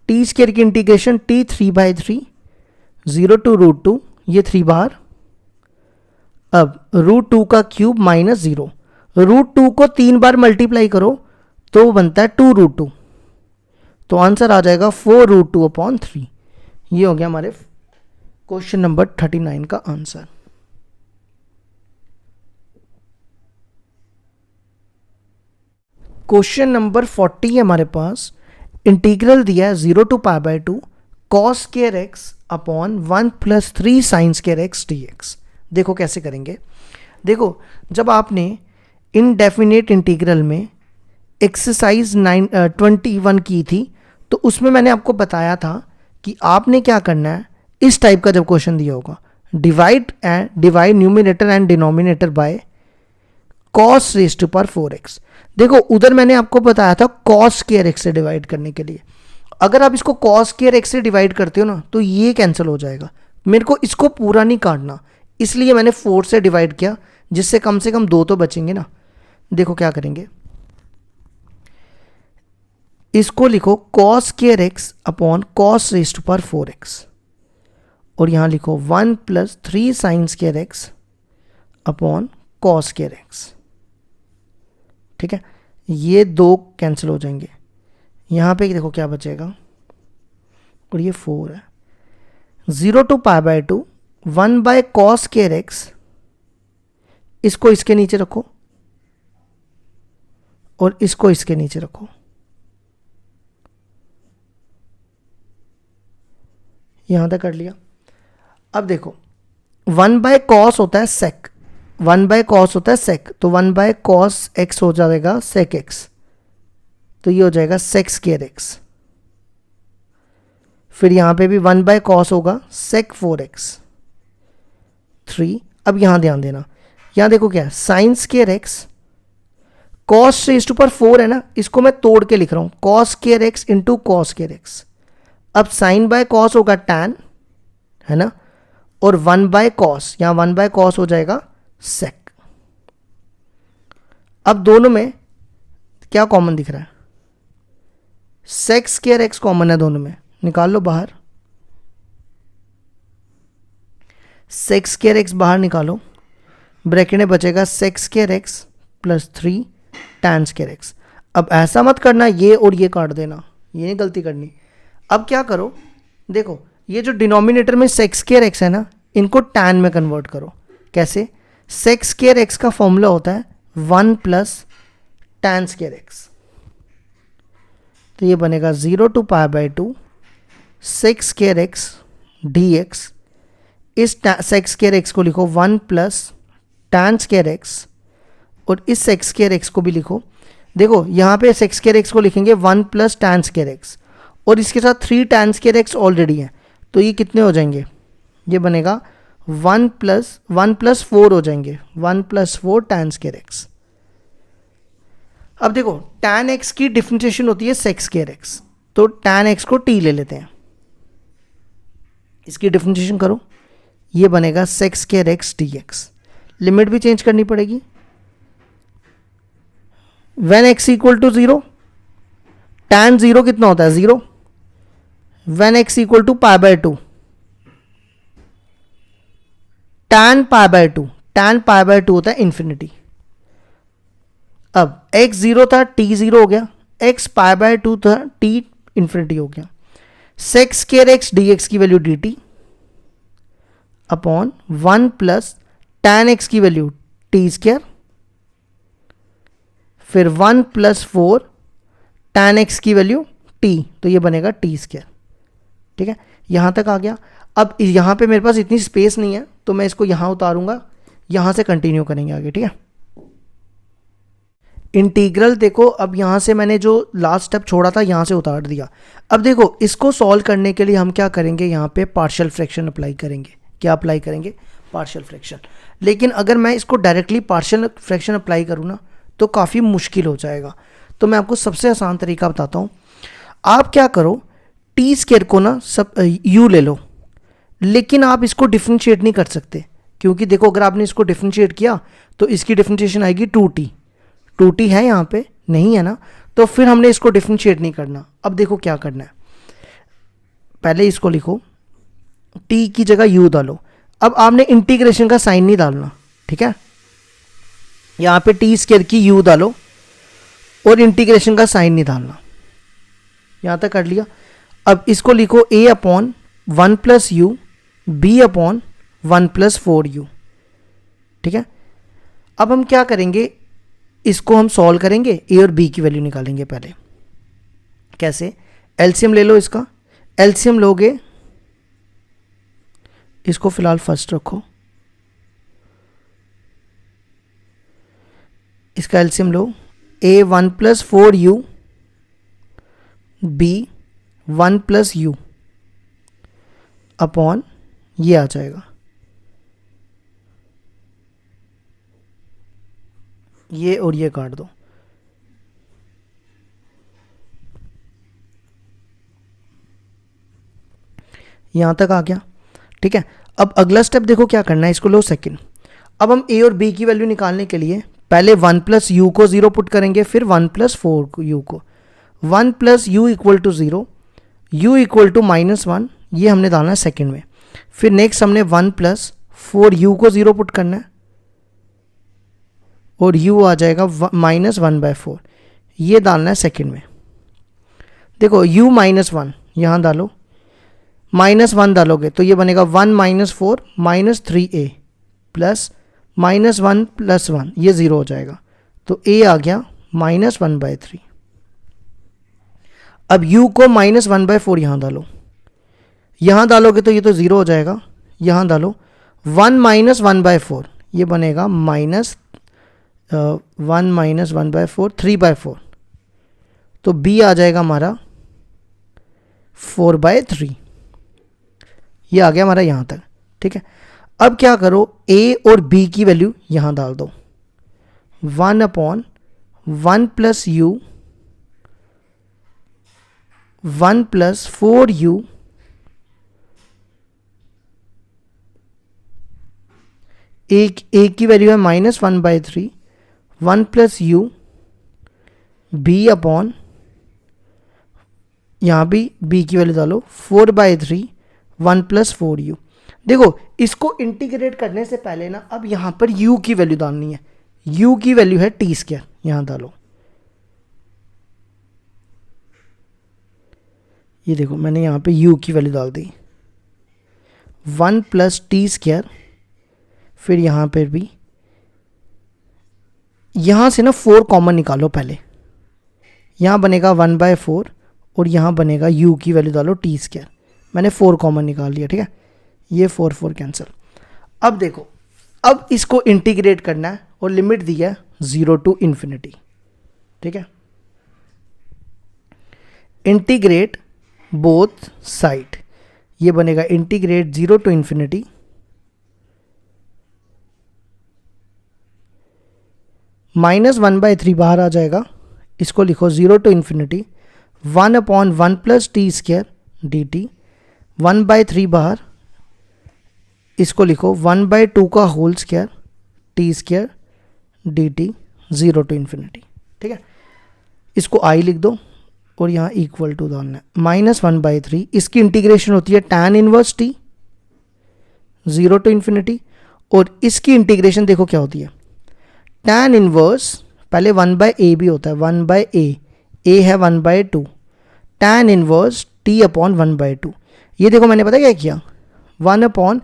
t² की इंटीग्रेशन t 3/3, 0 to √2, ये 3 बाहर। अब √2 का क्यूब -0, √2 को 3 बार मल्टीप्लाई करो तो वो बनता है 2√2, तो आंसर आ जाएगा 4√2/3। ये हो गया हमारे क्वेश्चन नंबर 39 का आंसर। क्वेश्चन नंबर 40 है हमारे पास। इंटीग्रल दिया है 0 to pi by 2 cos square x upon 1 plus 3 sine square x d x. देखो कैसे करेंगे। देखो जब आपने इनडेफिनेट इंटीग्रल में एक्सरसाइज 21 की थी तो उसमें मैंने आपको बताया था कि आपने क्या करना है। इस टाइप का जब क्वेश्चन दिया होगा, divide numerator and denominator by cos raise to power 4x। देखो उधर मैंने आपको बताया था कॉस स्क्वायर एक्स से डिवाइड करने के लिए। अगर आप इसको कॉस स्क्वायर एक्स से डिवाइड करते हो ना तो ये कैंसिल हो जाएगा। मेरे को इसको पूरा नहीं काटना, इसलिए मैंने 4 से डिवाइड किया, जिससे कम से कम 2 तो बचेंगे ना। देखो क्या करेंगे, इसको लिखो cos square x upon cos raise to power 4x और यहां लिखो 1 plus 3 sine square x upon cos square x. ठीक है, ये 2 कैंसिल हो जाएंगे। यहां पे देखो क्या बचेगा, और ये 4 है। 0 to pi by 2 1 by cos square x, इसको इसके नीचे रखो और इसको इसके नीचे रखो। यहां तक कर लिया। अब देखो 1 बाय कॉस होता है सेक, 1 बाय कॉस होता है सेक, तो 1 बाय कॉस एक्स हो जाएगा सेक एक्स, तो ये हो जाएगा सेक स्क्वायर एक्स। फिर यहां पे भी 1 बाय कॉस होगा सेक 4x 3। अब यहां ध्यान देना, यहां देखो क्या है sine square x, cos raise to power 4 है ना, इसको मैं तोड़ के लिख रहा हूं cos square x into cos square x. अब साइन बाय कॉस होगा टैन, है ना, और 1 बाय कॉस, यहां 1 बाय कॉस हो जाएगा सेक। अब दोनों में क्या कॉमन दिख रहा है, सेक स्क्वायर एक्स कॉमन है दोनों में, निकाल लो बाहर। सेक स्क्वायर एक्स बाहर निकालो, ब्रैकेट में बचेगा sec square x plus 3 tan square x. अब ऐसा मत करना ये और ये काट देना, ये नहीं गलती करनी। अब क्या करो, देखो ये जो डिनोमिनेटर में सेक स्क्वायर एक्स है ना, इनको टैन में कन्वर्ट करो। कैसे, सेक स्क्वायर एक्स का फॉर्मूला होता है 1 प्लस टैन स्क्वायर एक्स, तो ये बनेगा 0 to pi by 2 sec square x d x. इस सेक स्क्वायर एक्स को लिखो 1 प्लस टैन स्क्वायर एक्स, और इस सेक स्क्वायर एक्स को भी लिखो। देखो यहाँ पे सेक स्क्वायर एक्स को लिखेंगे 1 प्लस टैन स्क्वायर एक्स, और इसके साथ 3 टैन स्क्वायर एक्स ऑलरेडी है, तो ये कितने हो जाएंगे, ये बनेगा 1 प्लस 4 हो जाएंगे, 1 प्लस 4 टैन स्क्वायर एक्स। अब देखो टैन एक्स की डिफरेंशिएशन होती है सेक स्क्वायर एक्स, तो टैन एक्स को टी ले लेते हैं, इसकी डिफरेंशिएशन करो, ये बनेगा sec square x d x. Limit भी चेंज करनी पड़ेगी। When x equal to 0, tan 0 कितना होता है 0। When x equal to pi by 2, tan pi by 2, tan pi by 2 होता है इन्फिनिटी। अब x 0 था, t 0 हो गया, x पाई बाय 2 था, t इन्फिनिटी हो गया। Sec square x d x की value dt upon 1 plus tan x की वैल्यू t स्क्वायर, फिर 1 प्लस 4 टैन एक्स की वैल्यू t, तो ये बनेगा t स्क्वायर। ठीक है, यहां तक आ गया। अब यहां पे मेरे पास इतनी स्पेस नहीं है, तो मैं इसको यहां उतारूंगा, यहां से कंटिन्यू करेंगे आगे। ठीक है, इंटीग्रल देखो, अब यहाँ से मैंने जो लास्ट स्टेप छोड़ा था यहाँ से उतार दिया। अब देखो इसको सॉल्व करने के लिए हम क्या करेंगे, यहाँ पे पार्शियल फ्रैक्शन अप्लाई करेंगे। क्या अप्लाई करेंगे, पार्शियल फ्रैक्शन। लेकिन अगर मैं इसको डायरेक्टली पार्शियल फ्रैक्शन अप्लाई करूँ ना तो काफ़ी मुश्किल हो जाएगा, तो मैं आपको सबसे आसान तरीका बताता हूँ। आप क्या करो, टी स्क्वायर को ना सब यू ले लो, लेकिन आप इसको डिफ्रेंशिएट नहीं कर सकते, क्योंकि देखो अगर आपने इसको डिफ्रेंशिएट किया तो इसकी डिफ्रेंशिएशन आएगी 2t, 2t है यहाँ पे नहीं है ना, तो फिर हमने इसको डिफ्रेंशिएट नहीं करना। अब देखो क्या करना है, पहले इसको लिखो, t की जगह u डालो। अब आपने इंटीग्रेशन का साइन नहीं डालना, ठीक है, यहाँ पे टी स्क्वायर की u डालो और इंटीग्रेशन का साइन नहीं डालना। यहाँ तक कर लिया। अब इसको लिखो a upon 1 plus you, b upon 1 plus 4u। ठीक है, अब हम क्या करेंगे, इसको हम सॉल्व करेंगे, ए और बी की वैल्यू निकालेंगे पहले। कैसे? एलसीएम ले लो इसका। एलसीएम लोगे, इसको फिलहाल फर्स्ट रखो, इसका एलसीएम लो। ए 1 + 4u, बी 1 + u अपॉन ये आ जाएगा, ये और ये काट दो। यहां तक आ गया, ठीक है। अब अगला स्टेप देखो क्या करना है, इसको लो सेकंड। अब हम ए और बी की वैल्यू निकालने के लिए पहले 1 + u को 0 पुट करेंगे, फिर 1 + 4u को। 1 + u = 0, u = -1, ये हमने डालना है सेकंड में। फिर नेक्स्ट हमने 1 + 4u को 0 पुट करना है और u आ जाएगा -1/4, ये डालना है सेकंड में। देखो u -1 यहाँ डालो, -1 डालोगे तो ये बनेगा 1 - 4 -3a प्लस -1 + 1, ये 0 हो जाएगा, तो a आ गया -1/3। अब u को -1/4 यहाँ डालो, यहाँ डालोगे तो ये तो 0 हो जाएगा। यहाँ डालो 1 - 1/4, ये बनेगा -1 - 1/4 3/4, तो b आ जाएगा हमारा 4/3। ये आ गया हमारा यहाँ तक, ठीक है। अब क्या करो, a और b की वैल्यू यहाँ डाल दो। 1/1 + u 1 + 4u a की वैल्यू है -1/3, 1 + u b अपॉन, यहाँ भी b की वैल्यू डालो 4/3 1 + 4u। देखो इसको इंटीग्रेट करने से पहले ना, अब यहाँ पर u की वैल्यू डालनी है। u की वैल्यू है t², यहाँ डालो। ये देखो मैंने यहाँ पे u की वैल्यू डाल दी 1 + t²। फिर यहाँ पर भी, यहाँ से ना 4 कॉमन निकालो पहले, यहाँ बनेगा 1/4 और यहाँ बनेगा u की वैल्यू डालो t²। मैंने 4 कॉमन निकाल लिया, ठीक है। ये 4 कैंसिल। अब देखो, अब इसको इंटीग्रेट करना है और लिमिट दी है 0 to ∞, ठीक है। इंटीग्रेट बोथ साइड, ये बनेगा इंटीग्रेट 0 to ∞, -1/3 बाहर आ जाएगा, इसको लिखो 0 to ∞, 1/1 + t² dt, 1/3 बाहर, इसको लिखो 1/2 का whole square t² dt 0 to ∞, ठीक है। इसको i लिख दो और यहाँ इक्वल टू डालना है -1/3, इसकी इंटीग्रेशन होती है tan 1t 0 to ∞, और इसकी इंटीग्रेशन देखो क्या होती है, tan 1 पहले 1/a भी होता है, 1/a, a है 1/2, tan 1 t/1/2। ये देखो मैंने पता क्या किया, 1/a²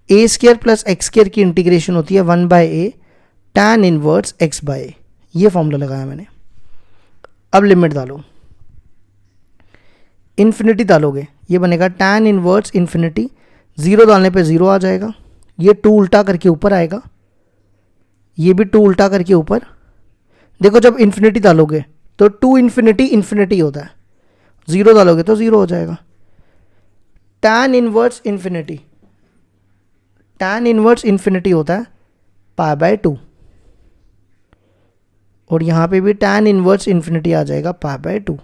+ x² की इंटीग्रेशन होती है 1/a tan 1 x/a, ये फॉर्मूला लगाया मैंने। अब लिमिट डालो, इन्फिनिटी डालोगे, ये बनेगा tan 1 ∞, 0 डालने पे 0 आ जाएगा, ये 2 उल्टा करके ऊपर आएगा, ये भी 2 उल्टा करके ऊपर। देखो जब इन्फिनिटी डालोगे तो 2 ∞ होता है, 0 डालोगे तो 0 हो जाएगा। tan 1 ∞ होता है π/2, और यहाँ पे भी tan 1 ∞ आ जाएगा π/2,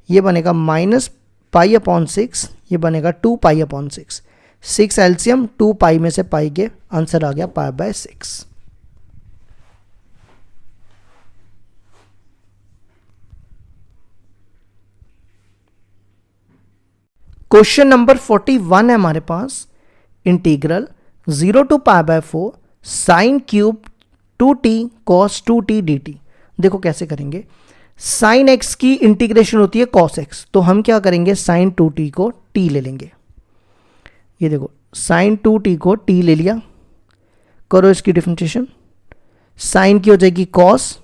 ये बनेगा -π/6, ये बनेगा 2π/6, 6 एलसीएम 2π में से पाई के आंसर आ गया π/6। क्वेश्चन नंबर 41 है हमारे पास, integral 0 to π/4 sin³ 2t cos 2t dt। देखो कैसे करेंगे, sin x की इंटीग्रेशन होती है cos x, तो हम क्या करेंगे sin 2t को t ले लेंगे। ये देखो sin 2t को t ले लिया, करो इसकी डिफरेंशिएशन, sin की हो जाएगी cos,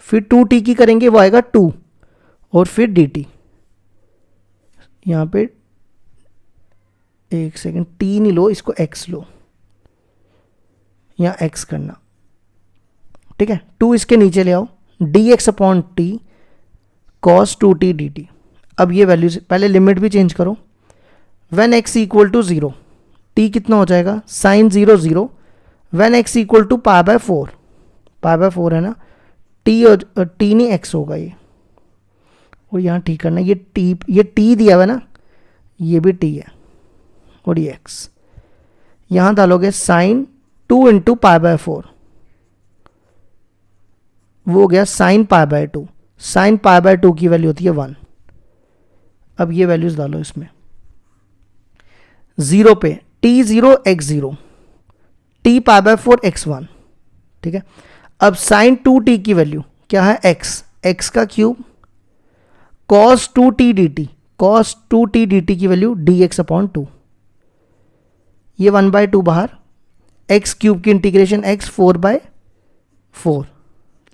फिर 2t की करेंगे, वो आएगा 2 और फिर dt। यहाँ पे एक सेकेंड, t नहीं लो, इसको x लो, यहाँ x करना, ठीक है। 2 इसके नीचे ले आओ, dx upon T cos 2t dt। अब ये वैल्यू पहले लिमिट भी चेंज करो। When x equal to 0, t कितना हो जाएगा, sine 0 0। When x equal to pi by 4 है ना, t और t नहीं x होगा ये, और यहाँ t करना, ये t दिया हुआ है ना, ये भी t है और ये x। यहाँ डालोगे साइन 2 इंटू पाई बाय 4, वो हो गया sign pi by 2। Sine pi by 2 की वैल्यू होती है 1। अब ये वैल्यूज डालो इसमें। 0 पे t0 x0, t pi by 4 x1, ठीक है। अब साइन 2t की वैल्यू क्या है, x का cube cos 2t dt, cos 2t dt की वैल्यू dx अपॉन 2, ये 1/2 बाहर, x क्यूब की इंटीग्रेशन x 4/4,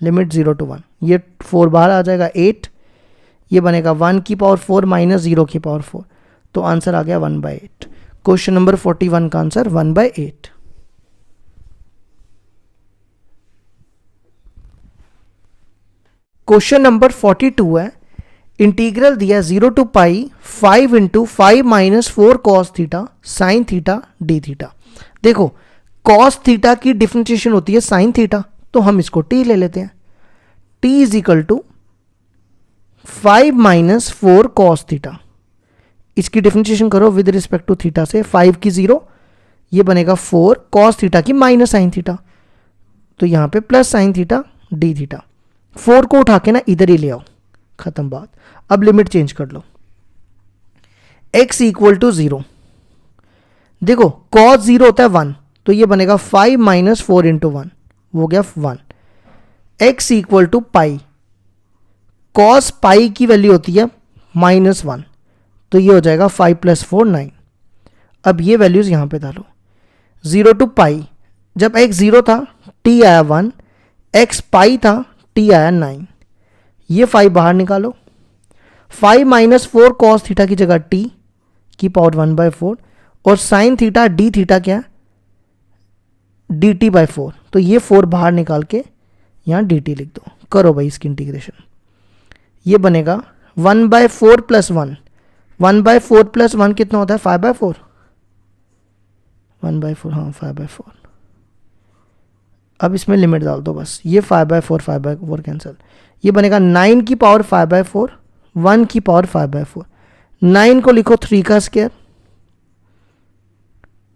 लिमिट 0 to 1, ये 4 बाहर आ जाएगा 8, ये बनेगा 1 की पावर 4 माइनस 0 की पावर 4, तो आंसर आ गया 1/8। क्वेश्चन नंबर 41 का आंसर 1/8। क्वेश्चन नंबर 42 है, इंटीग्रल दिया 0 to pi 5 into 5 minus 4 cos theta sine theta d theta. देखो कॉस थीटा की डिफरेंशिएशन होती है साइन थीटा, तो हम इसको t ले लेते हैं। t is equal to 5 minus 4 cos theta, इसकी डिफरेंशिएशन करो विद रिस्पेक्ट टू थीटा से, 5 की 0, ये बनेगा 4 कॉस थीटा की माइनस साइन थीटा, तो यहाँ पे plus sine theta d theta. 4 को उठा के ना इधर ही ले आओ, खत्म बात। अब लिमिट चेंज कर लो, x इक्वल टू 0, देखो cos 0 होता है 1, तो ये बनेगा 5 माइनस 4 इंटू 1, वो गया 1। x equal to pi, cos pi की वैल्यू होती है -1, तो ये हो जाएगा 5 प्लस 4 9। अब ये वैल्यूज यहां पे डालो। 0 टू पाई, जब x 0 था t आया 1, x पाई था t आया 9, ये 5 बाहर निकालो। 5 माइनस 4 कॉस थीटा की जगह t की पावर 1/4, और साइन थीटा डी थीटा क्या है, dt/4, तो ये 4 बाहर निकाल के यहाँ dt लिख दो। करो भाई इसकी इंटीग्रेशन, ये बनेगा 1/4 प्लस 1, 1/4 प्लस 1 कितना होता है 5/4, 1/4, हाँ 5/4। अब इसमें लिमिट डाल दो बस, ये 5/4 कैंसिल, ये बनेगा 9 की पावर 5/4, 1 की पावर 5/4। 9 को लिखो 3 का स्क्वायर,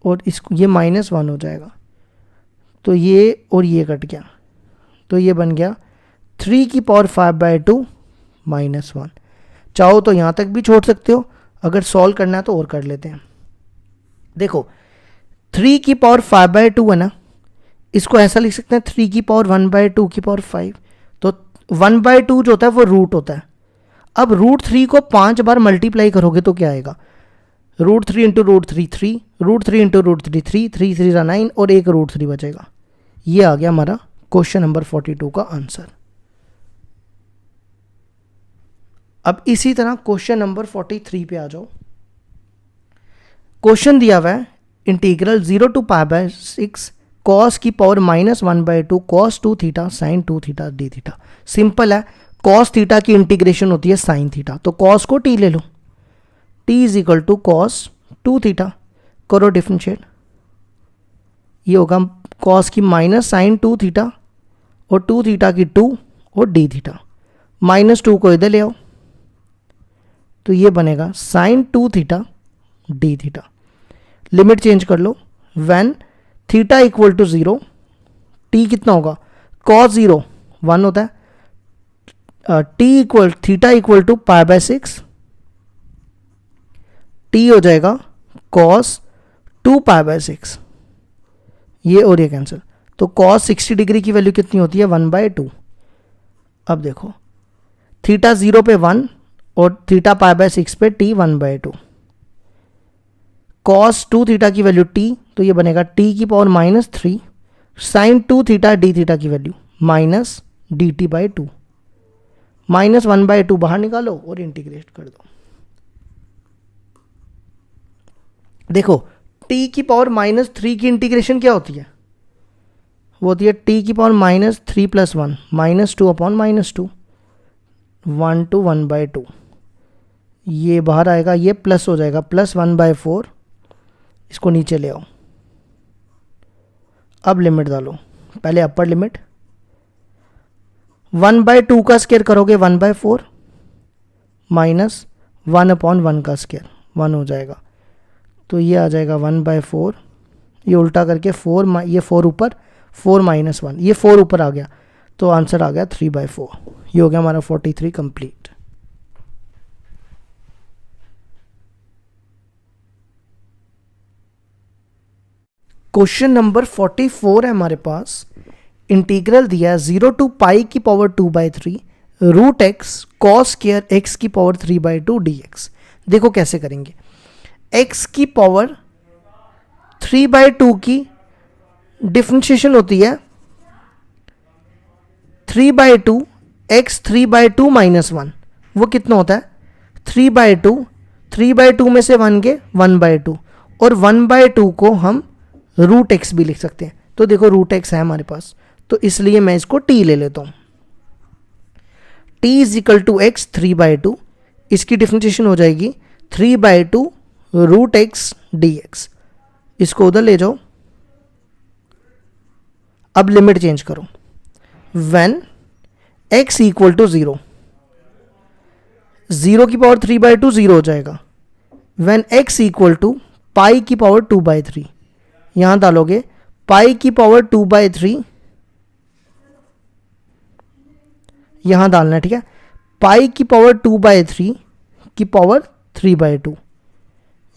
और इसको ये -1 हो जाएगा, तो ये और ये कट गया, तो ये बन गया 3 की पावर 5/2 -1। चाहो तो यहाँ तक भी छोड़ सकते हो, अगर सॉल्व करना है तो और कर लेते हैं। देखो 3 की पावर 5/2 है ना, इसको ऐसा लिख सकते हैं 3 की पावर 1/2 की पावर 5, तो 1/2 जो होता है वो रूट होता है। अब √3 को 5 बार मल्टीप्लाई करोगे तो क्या आएगा, √3 इंटू √3 3, √3 इंटू √3 3, 3 3 9, और एक √3 बचेगा। ये आ गया हमारा क्वेश्चन नंबर 42 का आंसर। अब इसी तरह क्वेश्चन नंबर 43 पे आ जाओ। क्वेश्चन दिया हुआ है इंटीग्रल 0 टू π/6 कॉस की power -1/2 cos 2 theta sine 2 theta d theta. Simple है, cos थीटा की इंटीग्रेशन होती है साइन थीटा, तो cos को t ले लो, t is equal to cos 2 theta, करो डिफरेंशिएट, ये होगा cos की माइनस साइन 2 थीटा और 2 थीटा की 2 और d थीटा, -2 को इधर ले आओ, तो ये बनेगा sine 2 theta d theta. Limit change कर लो, when theta equal to 0, t कितना होगा, cos 0 1 होता है, थीटा इक्वल टू π/6, t हो जाएगा cos 2 π/6, ये और ये कैंसिल, तो cos 60 डिग्री की वैल्यू कितनी होती है 1/2। अब देखो थीटा 0 पे 1 और थीटा π/6 पे t 1/2, cos 2 थीटा की वैल्यू t, तो ये बनेगा t की power -3 sine 2 theta d theta की वैल्यू -dt/2, -1/2 बाहर निकालो और इंटीग्रेट कर दो। देखो t की पावर -3 की इंटीग्रेशन क्या होती है, वो होती है t की पावर -3 + 1 -2 अपॉन -2 1 to 1/2। ये बाहर आएगा, ये प्लस हो जाएगा +1/4, इसको नीचे ले आओ। अब लिमिट डालो, पहले अपर लिमिट 1/2 का स्क्वायर करोगे 1/4 माइनस 1/1 का स्क्वायर 1 हो जाएगा, तो ये आ जाएगा 1/4। ये उल्टा करके 4, ये 4 ऊपर 4 - 1, ये 4 ऊपर आ गया, तो आंसर आ गया 3/4। ये हो गया हमारा 43 कंप्लीट। क्वेश्चन नंबर 44 है हमारे पास। इंटीग्रल दिया है 0 to पाई की power 2/3 √x cos square x की पावर 3/2 dx। देखो कैसे करेंगे। x की पावर 3/2 की डिफरेंशिएशन होती है 3/2 x 3/2 - 1, वो कितना होता है 3/2, 3/2 में से 1 के 1/2, और 1/2 को हम √x भी लिख सकते हैं। तो देखो √x है हमारे पास, तो इसलिए मैं इसको t ले लेता हूं। t = x 3/2, इसकी डिफरेंशिएशन हो जाएगी 3/2 √x dx। इसको उधर ले जाओ। अब लिमिट चेंज करो। व्हेन x = 0, 0 की पावर 3/2 0 हो जाएगा। व्हेन x = पाई की पावर 2/3, यहां डालोगे पाई की पावर 2/3, यहां डालना है, ठीक है। पाई की पावर 2/3 की पावर 3/2,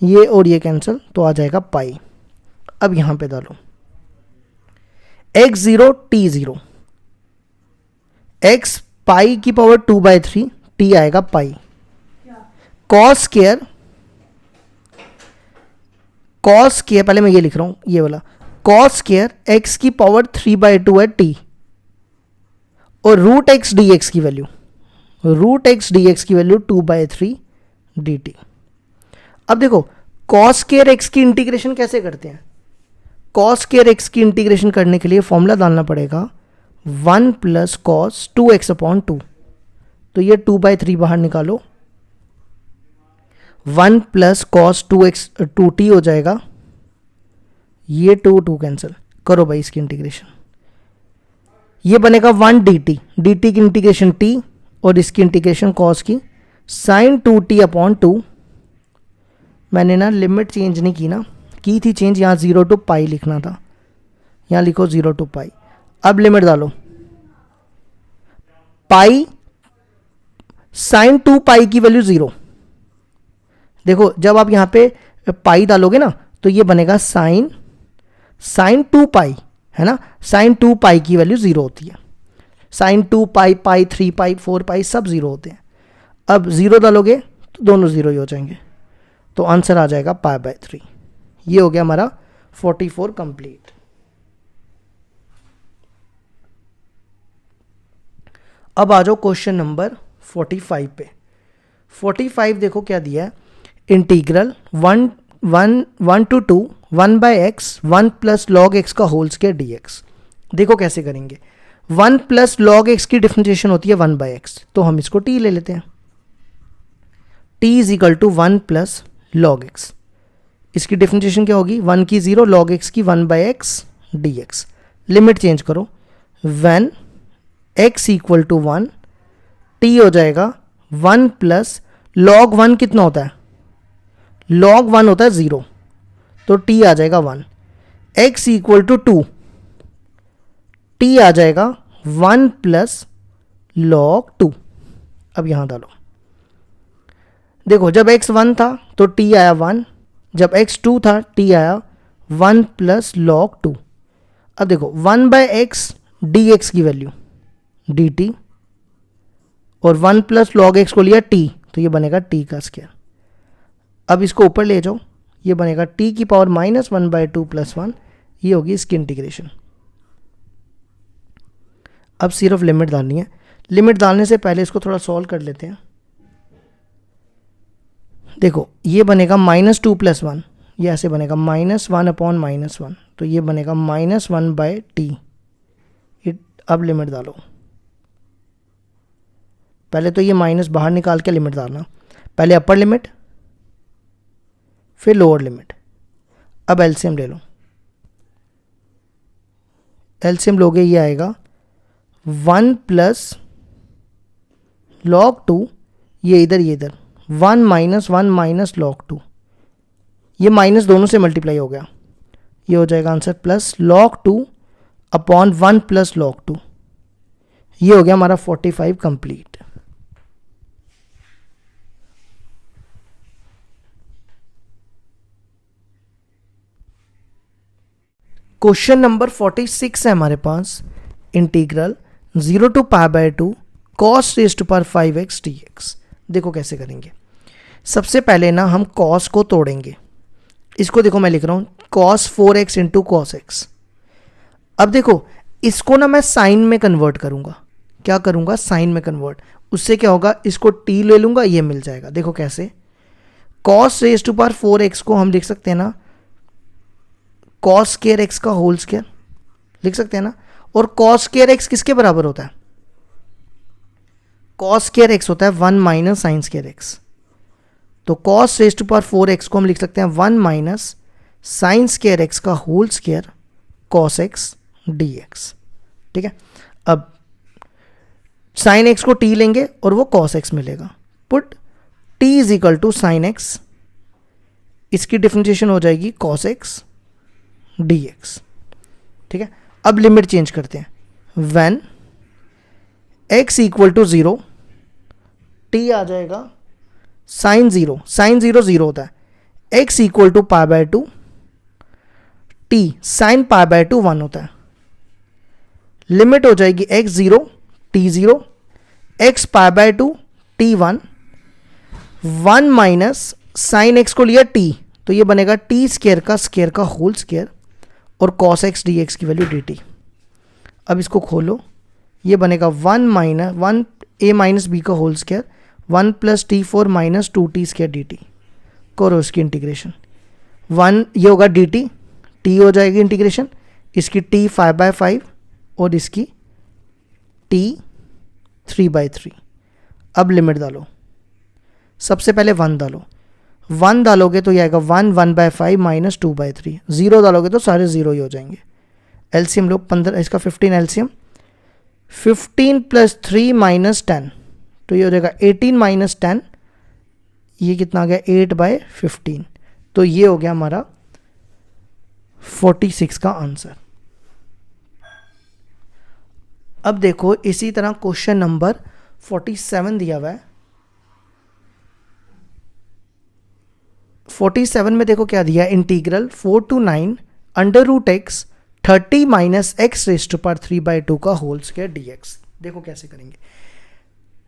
ये और ये कैंसिल, तो आ जाएगा पाई। अब यहां पे डालो x0 t0, x पाई की पावर 2/3, t आएगा पाई। कॉस स्क्वायर पहले मैं ये लिख रहा हूं, ये वाला कॉस स्क्वायर x की पावर 3/2 है t, और √x dx की वैल्यू 2/3 dt। अब देखो कॉस स्क्वायर x की इंटीग्रेशन कैसे करते हैं। कॉस स्क्वायर x की इंटीग्रेशन करने के लिए फॉर्मूला डालना पड़ेगा 1 + cos 2x/2। तो ये 2/3 बाहर निकालो, 1 + cos 2t हो जाएगा, ये 2 कैंसिल करो भाई इसकी इंटीग्रेशन। ये बनेगा 1 dt की इंटीग्रेशन t, और इसकी इंटीग्रेशन cos की sin 2t/2। मैंने ना लिमिट चेंज नहीं की ना, की थी चेंज, यहाँ 0 to पाई लिखना था, यहाँ लिखो 0 to पाई। अब लिमिट डालो, पाई sin 2 पाई की वैल्यू 0। देखो जब आप यहाँ पे पाई डालोगे ना, तो ये बनेगा sin 2 पाई, है ना। sin 2 पाई की वैल्यू 0 होती है। sin 2 पाई, पाई 3 पाई 4 पाई सब 0 होते हैं। अब 0 डालोगे तो दोनों 0 ही हो जाएंगे, तो आंसर आ जाएगा π/3। ये हो गया हमारा 44 कंप्लीट। अब आ जाओ क्वेश्चन नंबर 45 पे। 45 देखो क्या दिया है। Integral 1 to 2 1/x 1 + log x का होल स्क्वायर dx। देखो कैसे करेंगे। 1 + log x की डिफरेंशिएशन होती है 1/x, तो हम इसको t ले लेते हैं। t = 1 + log x, इसकी डिफरेंशिएशन क्या होगी, 1 की 0 log x की 1/x dx। लिमिट चेंज करो, व्हेन x = 1, t हो जाएगा 1 + log 1 कितना होता है, log 1 होता है 0, तो t आ जाएगा 1। x = 2, t आ जाएगा 1 + log 2। अब यहां डालो, देखो जब x 1 था तो t आया 1, जब x 2 था t आया 1 + log 2। अब देखो 1/x dx की वैल्यू dt, और 1 + log x को लिया t, तो ये बनेगा t का स्क्वायर। अब इसको ऊपर ले जाओ, ये बनेगा t की पावर -1/2 + 1, ये होगी इसकी इंटीग्रेशन। अब सिर्फ लिमिट डालनी है। लिमिट डालने से पहले इसको थोड़ा सॉल्व कर लेते हैं। देखो ये बनेगा -2 + 1, ये ऐसे बनेगा -1/-1, तो ये बनेगा -1/t। अब लिमिट डालो, पहले तो ये माइनस बाहर निकाल के लिमिट डालना, पहले अपर लिमिट फिर लोअर लिमिट। अब एलसीएम ले लो, एलसीएम लोगे ये आएगा 1 + log 2, ये इधर 1 - 1 - log 2, ये माइनस दोनों से मल्टीप्लाई हो गया, ये हो जाएगा आंसर प्लस log 2/1 + log 2। ये हो गया हमारा 45 कंप्लीट। क्वेश्चन नंबर 46 है हमारे पास, integral 0 to π/2 cos raised to power 5x dx। देखो कैसे करेंगे। सबसे पहले ना हम cos को तोड़ेंगे, इसको देखो मैं लिख रहा हूं cos 4x × cos x। अब देखो इसको ना मैं साइन में कन्वर्ट करूंगा, क्या करूंगा, साइन में कन्वर्ट। उससे क्या होगा, इसको t ले लूंगा, ये मिल जाएगा। देखो कैसे, cos raised to power 4x को हम लिख सकते हैं ना cos स्क्वायर x का होल स्क्वायर, लिख सकते हैं ना। और cos स्क्वायर x किसके बराबर होता है, cos स्क्वायर x होता है 1 - sin स्क्वायर x। तो cos raised to power 4x को हम लिख सकते हैं 1 - sin स्क्वायर x का whole square cos x dx। ठीक है, अब sin x को t लेंगे और वो cos x मिलेगा। पुट t = sin x, इसकी डिफरेंशिएशन हो जाएगी cos x dx। ठीक है, अब लिमिट चेंज करते हैं। व्हेन x = 0, t आ जाएगा sin 0, sin 0 0 होता है। x = π/2, t sin π/2 1 होता है। लिमिट हो जाएगी x 0 t 0, x π/2 t 1, 1 - sin x को लिया t, तो ये बनेगा t स्क्वायर का होल स्क्वायर और cos x dx की वैल्यू dt। अब इसको खोलो, ये बनेगा 1 - b का whole square 1 + t4 - 2t² dt। करो इसकी इंटीग्रेशन, 1 ये होगा dt, t हो जाएगी इंटीग्रेशन, इसकी t 5/5 और इसकी t 3/3। अब लिमिट डालो, सबसे पहले 1 डालो, 1 डालोगे तो ये आएगा 1/5 - 2/3। 0 डालोगे तो सारे 0 ही हो जाएंगे। एलसीएम लो, 15 इसका 15 एलसीएम, 15 + 3 - 10, तो ये हो जाएगा 18 - 10, ये कितना आ गया 8/15। तो ये हो गया हमारा 46 का आंसर। अब देखो इसी तरह क्वेश्चन नंबर 47 दिया हुआ है। 47 में देखो क्या दिया, integral 4 to 9 √x 30 - x raised to power 3/2 का होल स्क्वायर dx। देखो कैसे करेंगे।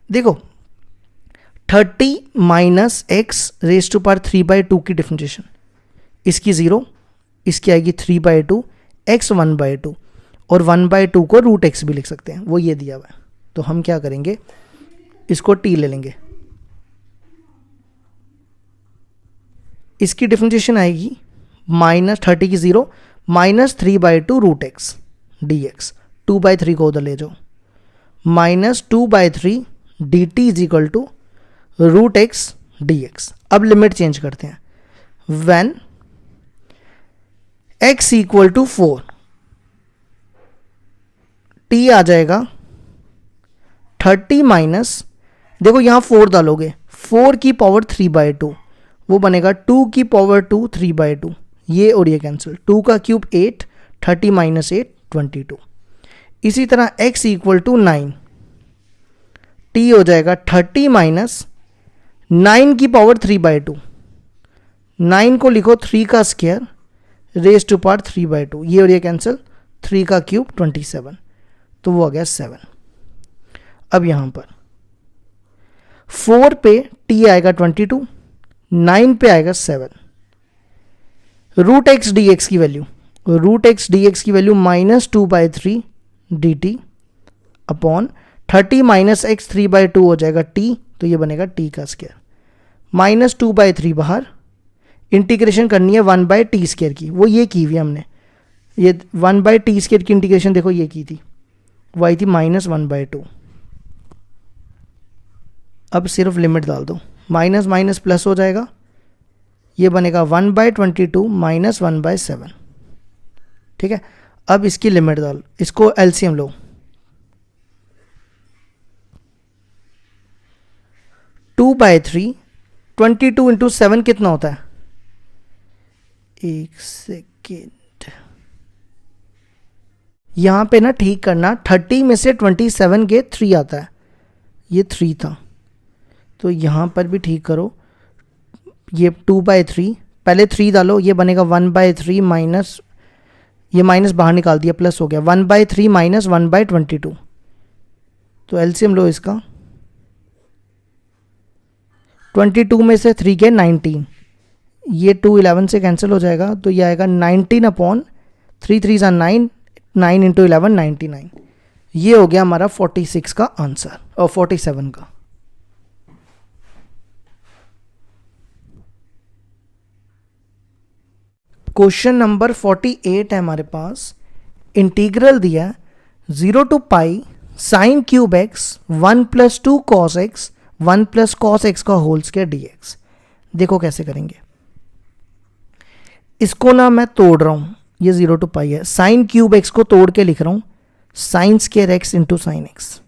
देखो 30 - x raised to power 3/2 की डिफरेंशिएशन, इसकी 0, इसकी आएगी 3/2, x 1/2 और 1/2 को √x भी लिख सकते हैं, वो ये दिया हुआ है। तो हम क्या करेंगे, इसको t ले लेंगे, इसकी डिफरेंशिएशन आएगी -30 की 0 -3/2 √x dx। 2/3 को उधर ले जाओ, -2/3 dt = √x dx। अब लिमिट चेंज करते हैं। व्हेन x = 4, t आ जाएगा 30 देखो यहाँ 4 डालोगे, 4 की पावर 3/2, वो बनेगा 2 की पावर 2 3/2, ये और ये कैंसिल, 2 का क्यूब 8, 30 - 8 22। इसी तरह x = 9, t हो जाएगा 30 - 9 की पावर 3/2, 9 को लिखो 3 का स्क्वायर रेज टू पावर 3/2, ये और ये कैंसिल, 3 का क्यूब 27, तो वो आ गया 7। अब यहाँ पर 4 पे t आएगा 22, 9 पे आएगा 7। √x dx की value, -2/3 dt upon 30 minus x 3/2 हो जाएगा t, तो ये बनेगा t का स्क्वायर, माइनस 2/3 बाहर, इंटीग्रेशन करनी है 1/t² की, वो ये की हुई हमने, ये 1/t² की इंटीग्रेशन देखो ये की थी, वो आई थी -1/2। अब सिर्फ लिमिट डाल दो, माइनस माइनस प्लस हो जाएगा, ये बनेगा 1/22 माइनस 1/7। ठीक है, अब इसकी लिमिट डाल, इसको एलसीएम लो, 2/3, 22 इंटू 7 कितना होता है, एक सेकेंड, यहां पे ना ठीक करना, 30 में से 27 के 3 आता है, ये 3 था, तो यहां पर भी ठीक करो, ये 2/3, पहले 3 डालो, ये बनेगा 1/3 माइनस, ये माइनस बाहर निकाल दिया, प्लस हो गया 1/3 माइनस 1/22, तो एलसीएम लो इसका, 22 में से 3 के 19, ये 2 11 से कैंसिल हो जाएगा, तो ये आएगा 19/3, 3 9, 9 इंटू 11 99। ये हो गया हमारा 46 का आंसर, और 47 का। क्वेश्चन नंबर 48 है हमारे पास, इंटीग्रल दिया 0 to pi sine cube x 1 + 2 cos x 1 + cos x का होल स्क्वायर dx। देखो कैसे करेंगे, इसको ना मैं तोड़ रहा हूं, ये 0 टू पाई है, साइन क्यूब एक्स को तोड़ के लिख रहा हूं, sign square x into sine x.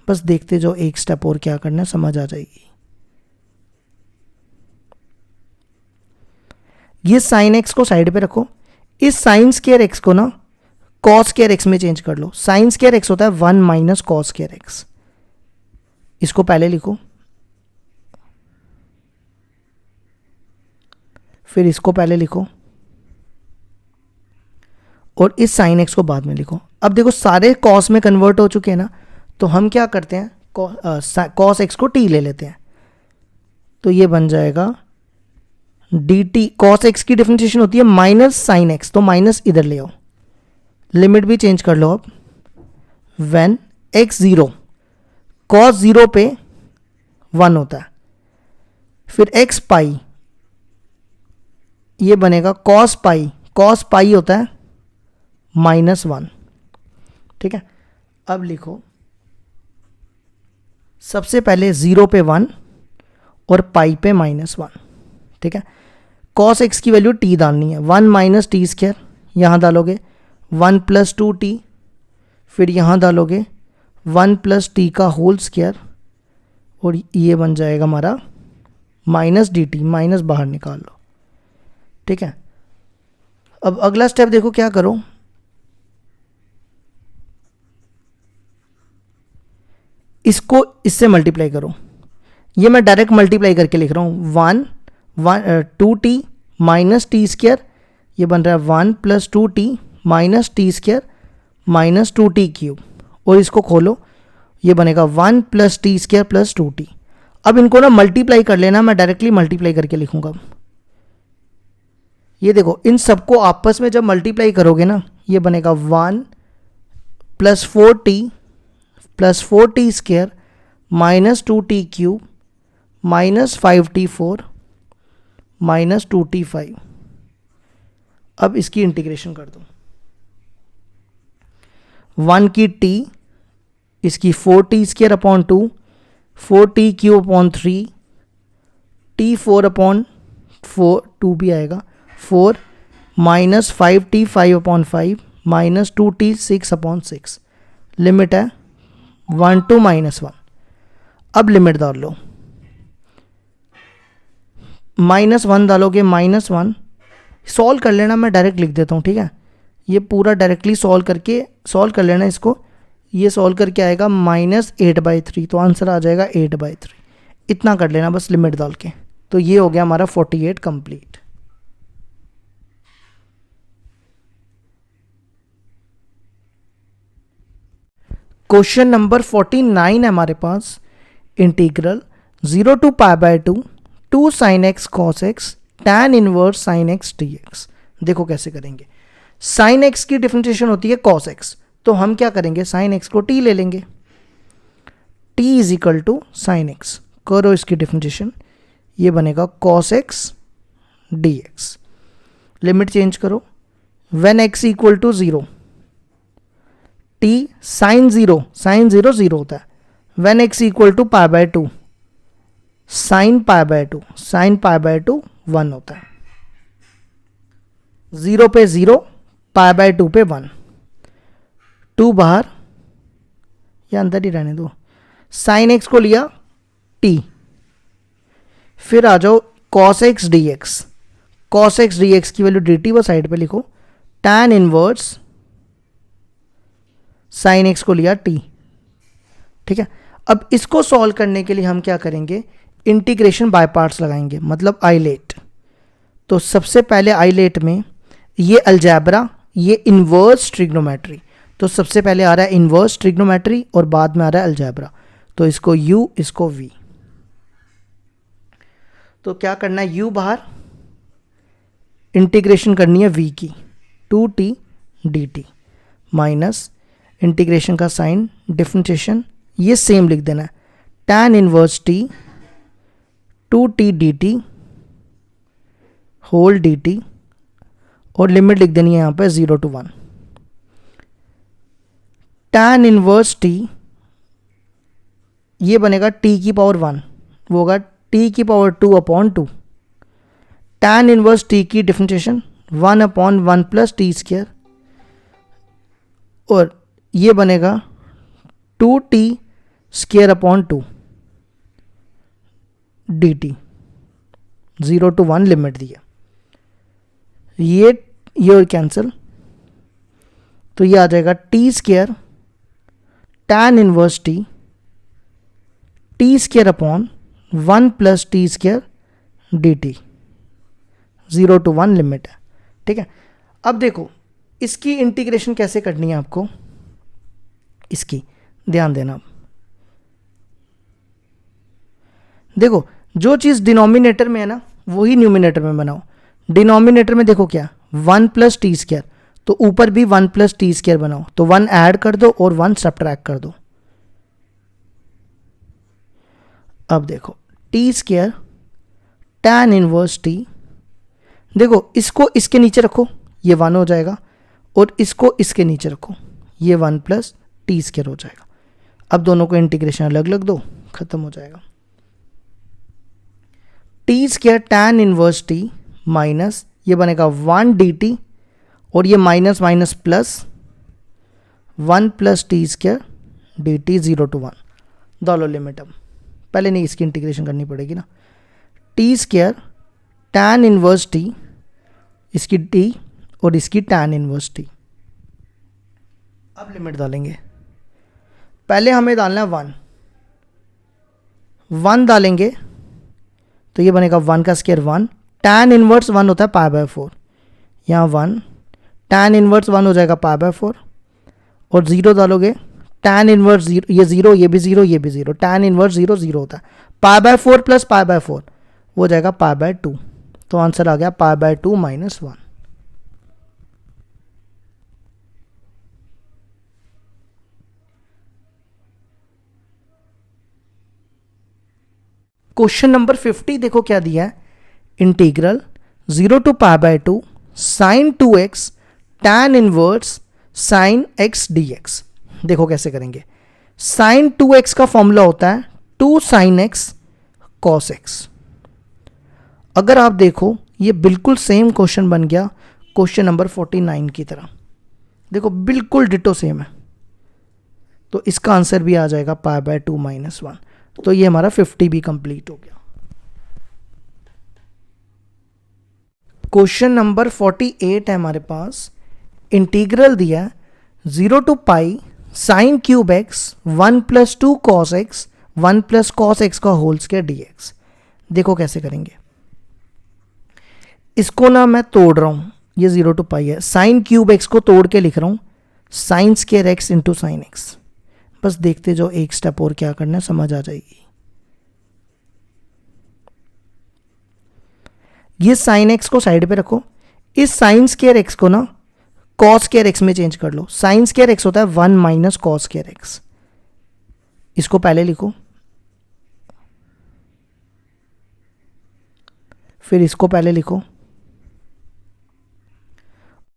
बस देखते जाओ, एक स्टेप और क्या करना है समझ आ जाएगी। ये साइन एक्स को साइड पे रखो, इस साइन स्क्वायर एक्स को ना कॉस स्क्वायर एक्स में चेंज कर लो। साइन स्क्वायर एक्स होता है 1 माइनस कॉस स्क्वायर एक्स, इसको पहले लिखो, फिर इसको पहले लिखो, और इस साइन एक्स को बाद में लिखो। अब देखो सारे कॉस में कन्वर्ट हो चुके हैं ना, तो हम क्या करते हैं, कॉस एक्स को टी ले लेते हैं, तो ये बन जाएगा डी टी। कॉस एक्स की डिफरेंशिएशन होती है माइनस साइन एक्स, तो माइनस इधर ले आओ, लिमिट भी चेंज कर लो। अब व्हेन एक्स 0, कॉस 0 पे 1 होता है, फिर एक्स पाई, ये बनेगा कॉस पाई, कॉस पाई होता है -1। ठीक है, अब लिखो, सबसे पहले 0 पे 1 और पाई पे -1। ठीक है, कॉस एक्स की वैल्यू टी डालनी है, 1 माइनस टी स्क्वायर, यहाँ डालोगे 1 + 2t, फिर यहाँ डालोगे 1 + t का होल स्क्वायर, और ये बन जाएगा हमारा -dt, माइनस बाहर निकाल लो। ठीक है, अब अगला स्टेप देखो क्या करो, इसको इससे मल्टीप्लाई करो, ये मैं डायरेक्ट मल्टीप्लाई करके लिख रहा हूँ, 2t माइनस टी स्क्वायर, ये बन रहा है 1 + 2t minus T square minus 2t cube, और इसको खोलो, ये बनेगा 1 + t स्क्वायर + 2t। अब इनको ना मल्टीप्लाई कर लेना, मैं डायरेक्टली मल्टीप्लाई करके लिखूंगा। ये देखो, इन सबको आपस में जब मल्टीप्लाई करोगे ना, ये बनेगा 1 + 4t + 4t square minus 2t cube minus 5t4 minus 2t5। अब इसकी इंटीग्रेशन कर दो, 1 की t, इसकी 4t square upon 2, 4t cube upon 3, t4 upon 4, 2 भी आएगा, 4 minus 5t 5 upon 5 minus 2t 6 upon 6। Limit है 1 to -1। अब लिमिट डाल लो, -1 डालोगे, -1 सॉल्व कर लेना, मैं डायरेक्ट लिख देता हूँ। ठीक है, ये पूरा डायरेक्टली सॉल्व कर लेना इसको, ये सॉल्व करके आएगा -8/3, तो आंसर आ जाएगा 8/3। इतना कर लेना बस लिमिट डाल के, तो ये हो गया हमारा 48 कंप्लीट। क्वेश्चन नंबर 49 है हमारे पास, integral 0 to π/2 2 sin x cos x tan inverse sin x dx। देखो कैसे करेंगे, sin x की डिफरेंशिएशन होती है cos x, तो हम क्या करेंगे, sin x को t ले लेंगे, t is equal to sine x, करो इसकी डिफरेंशिएशन, ये बनेगा cos x d x. Limit change करो, when x equal to 0 t sine zero zero होता है, when x equal to pi by 2 sine pi by two 1 होता है। 0 पे 0, पाई बाय 2 पे 1, 2 बाहर या अंदर ही रहने दो। साइन एक्स को लिया टी, फिर आ जाओ cos x d x, cos x d x की वैल्यू डी टी वो साइड पे लिखो, टैन इनवर्स साइन एक्स को लिया टी। ठीक है, अब इसको सॉल्व करने के लिए हम क्या करेंगे, इंटीग्रेशन बाय पार्ट्स लगाएंगे, मतलब आइलेट। तो सबसे पहले आइलेट में ये अलजेब्रा, ये इन्वर्स ट्रिग्नोमेट्री, तो सबसे पहले आ रहा है इन्वर्स ट्रिग्नोमेट्री और बाद में आ रहा है अलजेब्रा, तो इसको u इसको v। तो क्या करना है, u बाहर, इंटीग्रेशन करनी है v की, 2t dt माइनस इंटीग्रेशन का साइन डिफरेंशिएशन ये सेम लिख देना है, tan inverse t 2t dt whole dt और लिमिट लिख देनी है यहाँ पे 0 to 1। tan इनवर्स t ये बनेगा t की पावर 1, वो होगा t की power 2 upon 2। tan inverse t की differentiation 1 upon 1 plus T square, और ये बनेगा 2t square upon 2 dt, 0 to 1 limit दिया, ये कैंसिल, तो ये आ जाएगा T square tan inverse T square upon 1 plus T square dt, 0 to 1 limit है। ठीक है, अब देखो इसकी इंटीग्रेशन कैसे करनी है आपको, इसकी ध्यान देना। देखो जो चीज़ डिनोमिनेटर में है ना वही न्यूमिनेटर में बनाओ। डिनोमिनेटर में देखो क्या 1 प्लस टी स्क्वायर, तो ऊपर भी 1 प्लस टी स्क्वायर बनाओ, तो 1 ऐड कर दो और 1 सब्ट्रैक्ट कर दो। अब देखो T square tan inverse T, देखो इसको इसके नीचे रखो ये 1 हो जाएगा, और इसको इसके नीचे रखो ये 1 प्लस टी स्क्वायर हो जाएगा। अब दोनों को इंटीग्रेशन अलग अलग दो, खत्म हो जाएगा। T square tan inverse T minus ये बनेगा 1 dt, और ये minus minus plus 1 plus T square dt, 0 to 1 डालो लिमिट। अब पहले नहीं इसकी इंटीग्रेशन करनी पड़ेगी ना, T square tan inverse T, इसकी t और इसकी tan इनवर्स टी। अब लिमिट डालेंगे, पहले हमें डालना है 1 डालेंगे तो ये बनेगा 1 का स्क्वायर 1, tan इनवर्स 1 होता है पाई बाय 4, यहाँ 1 tan इनवर्स 1 हो जाएगा पाई बाय 4, और 0 डालोगे tan इनवर्स 0, ये 0 ये भी 0 ये भी 0, tan इनवर्स 0 0 होता है, पाई बाय 4 प्लस पाई बाय 4 वो जाएगा पाई बाय 2, तो आंसर आ गया pi by 2 minus 1। Question number 50 देखो क्या दिया है, integral 0 to pi by 2 sine 2x tan inverse sine x dx। देखो कैसे करेंगे, साइन 2x का फॉर्मूला होता है 2 sin x cos x। अगर आप देखो ये बिल्कुल सेम क्वेश्चन बन गया क्वेश्चन नंबर 49 की तरह, देखो बिल्कुल डिटो सेम है, तो इसका आंसर भी आ जाएगा पाई बाय 2 माइनस 1। तो ये हमारा 50 भी कंप्लीट हो गया। क्वेश्चन नंबर 48 है हमारे पास, इंटीग्रल दिया 0 to pi sine cube x 1 plus 2 cos x 1 plus cos x का होल स्क्वायर dx। देखो कैसे करेंगे, इसको ना मैं तोड़ रहा हूँ, ये 0 to पाई है, साइन क्यूब एक्स को तोड़ के लिख रहा हूँ sign square x into sine x. बस देखते जाओ, एक स्टेप और क्या करना है समझ आ जाएगी। ये साइन एक्स को साइड पे रखो, इस साइन स्क्वायर एक्स को ना कॉस स्क्वायर एक्स में चेंज कर लो। साइन स्क्वायर एक्स होता है 1 माइनस कॉस स्क्वायर एक्स, इसको पहले लिखो, फिर इसको पहले लिखो,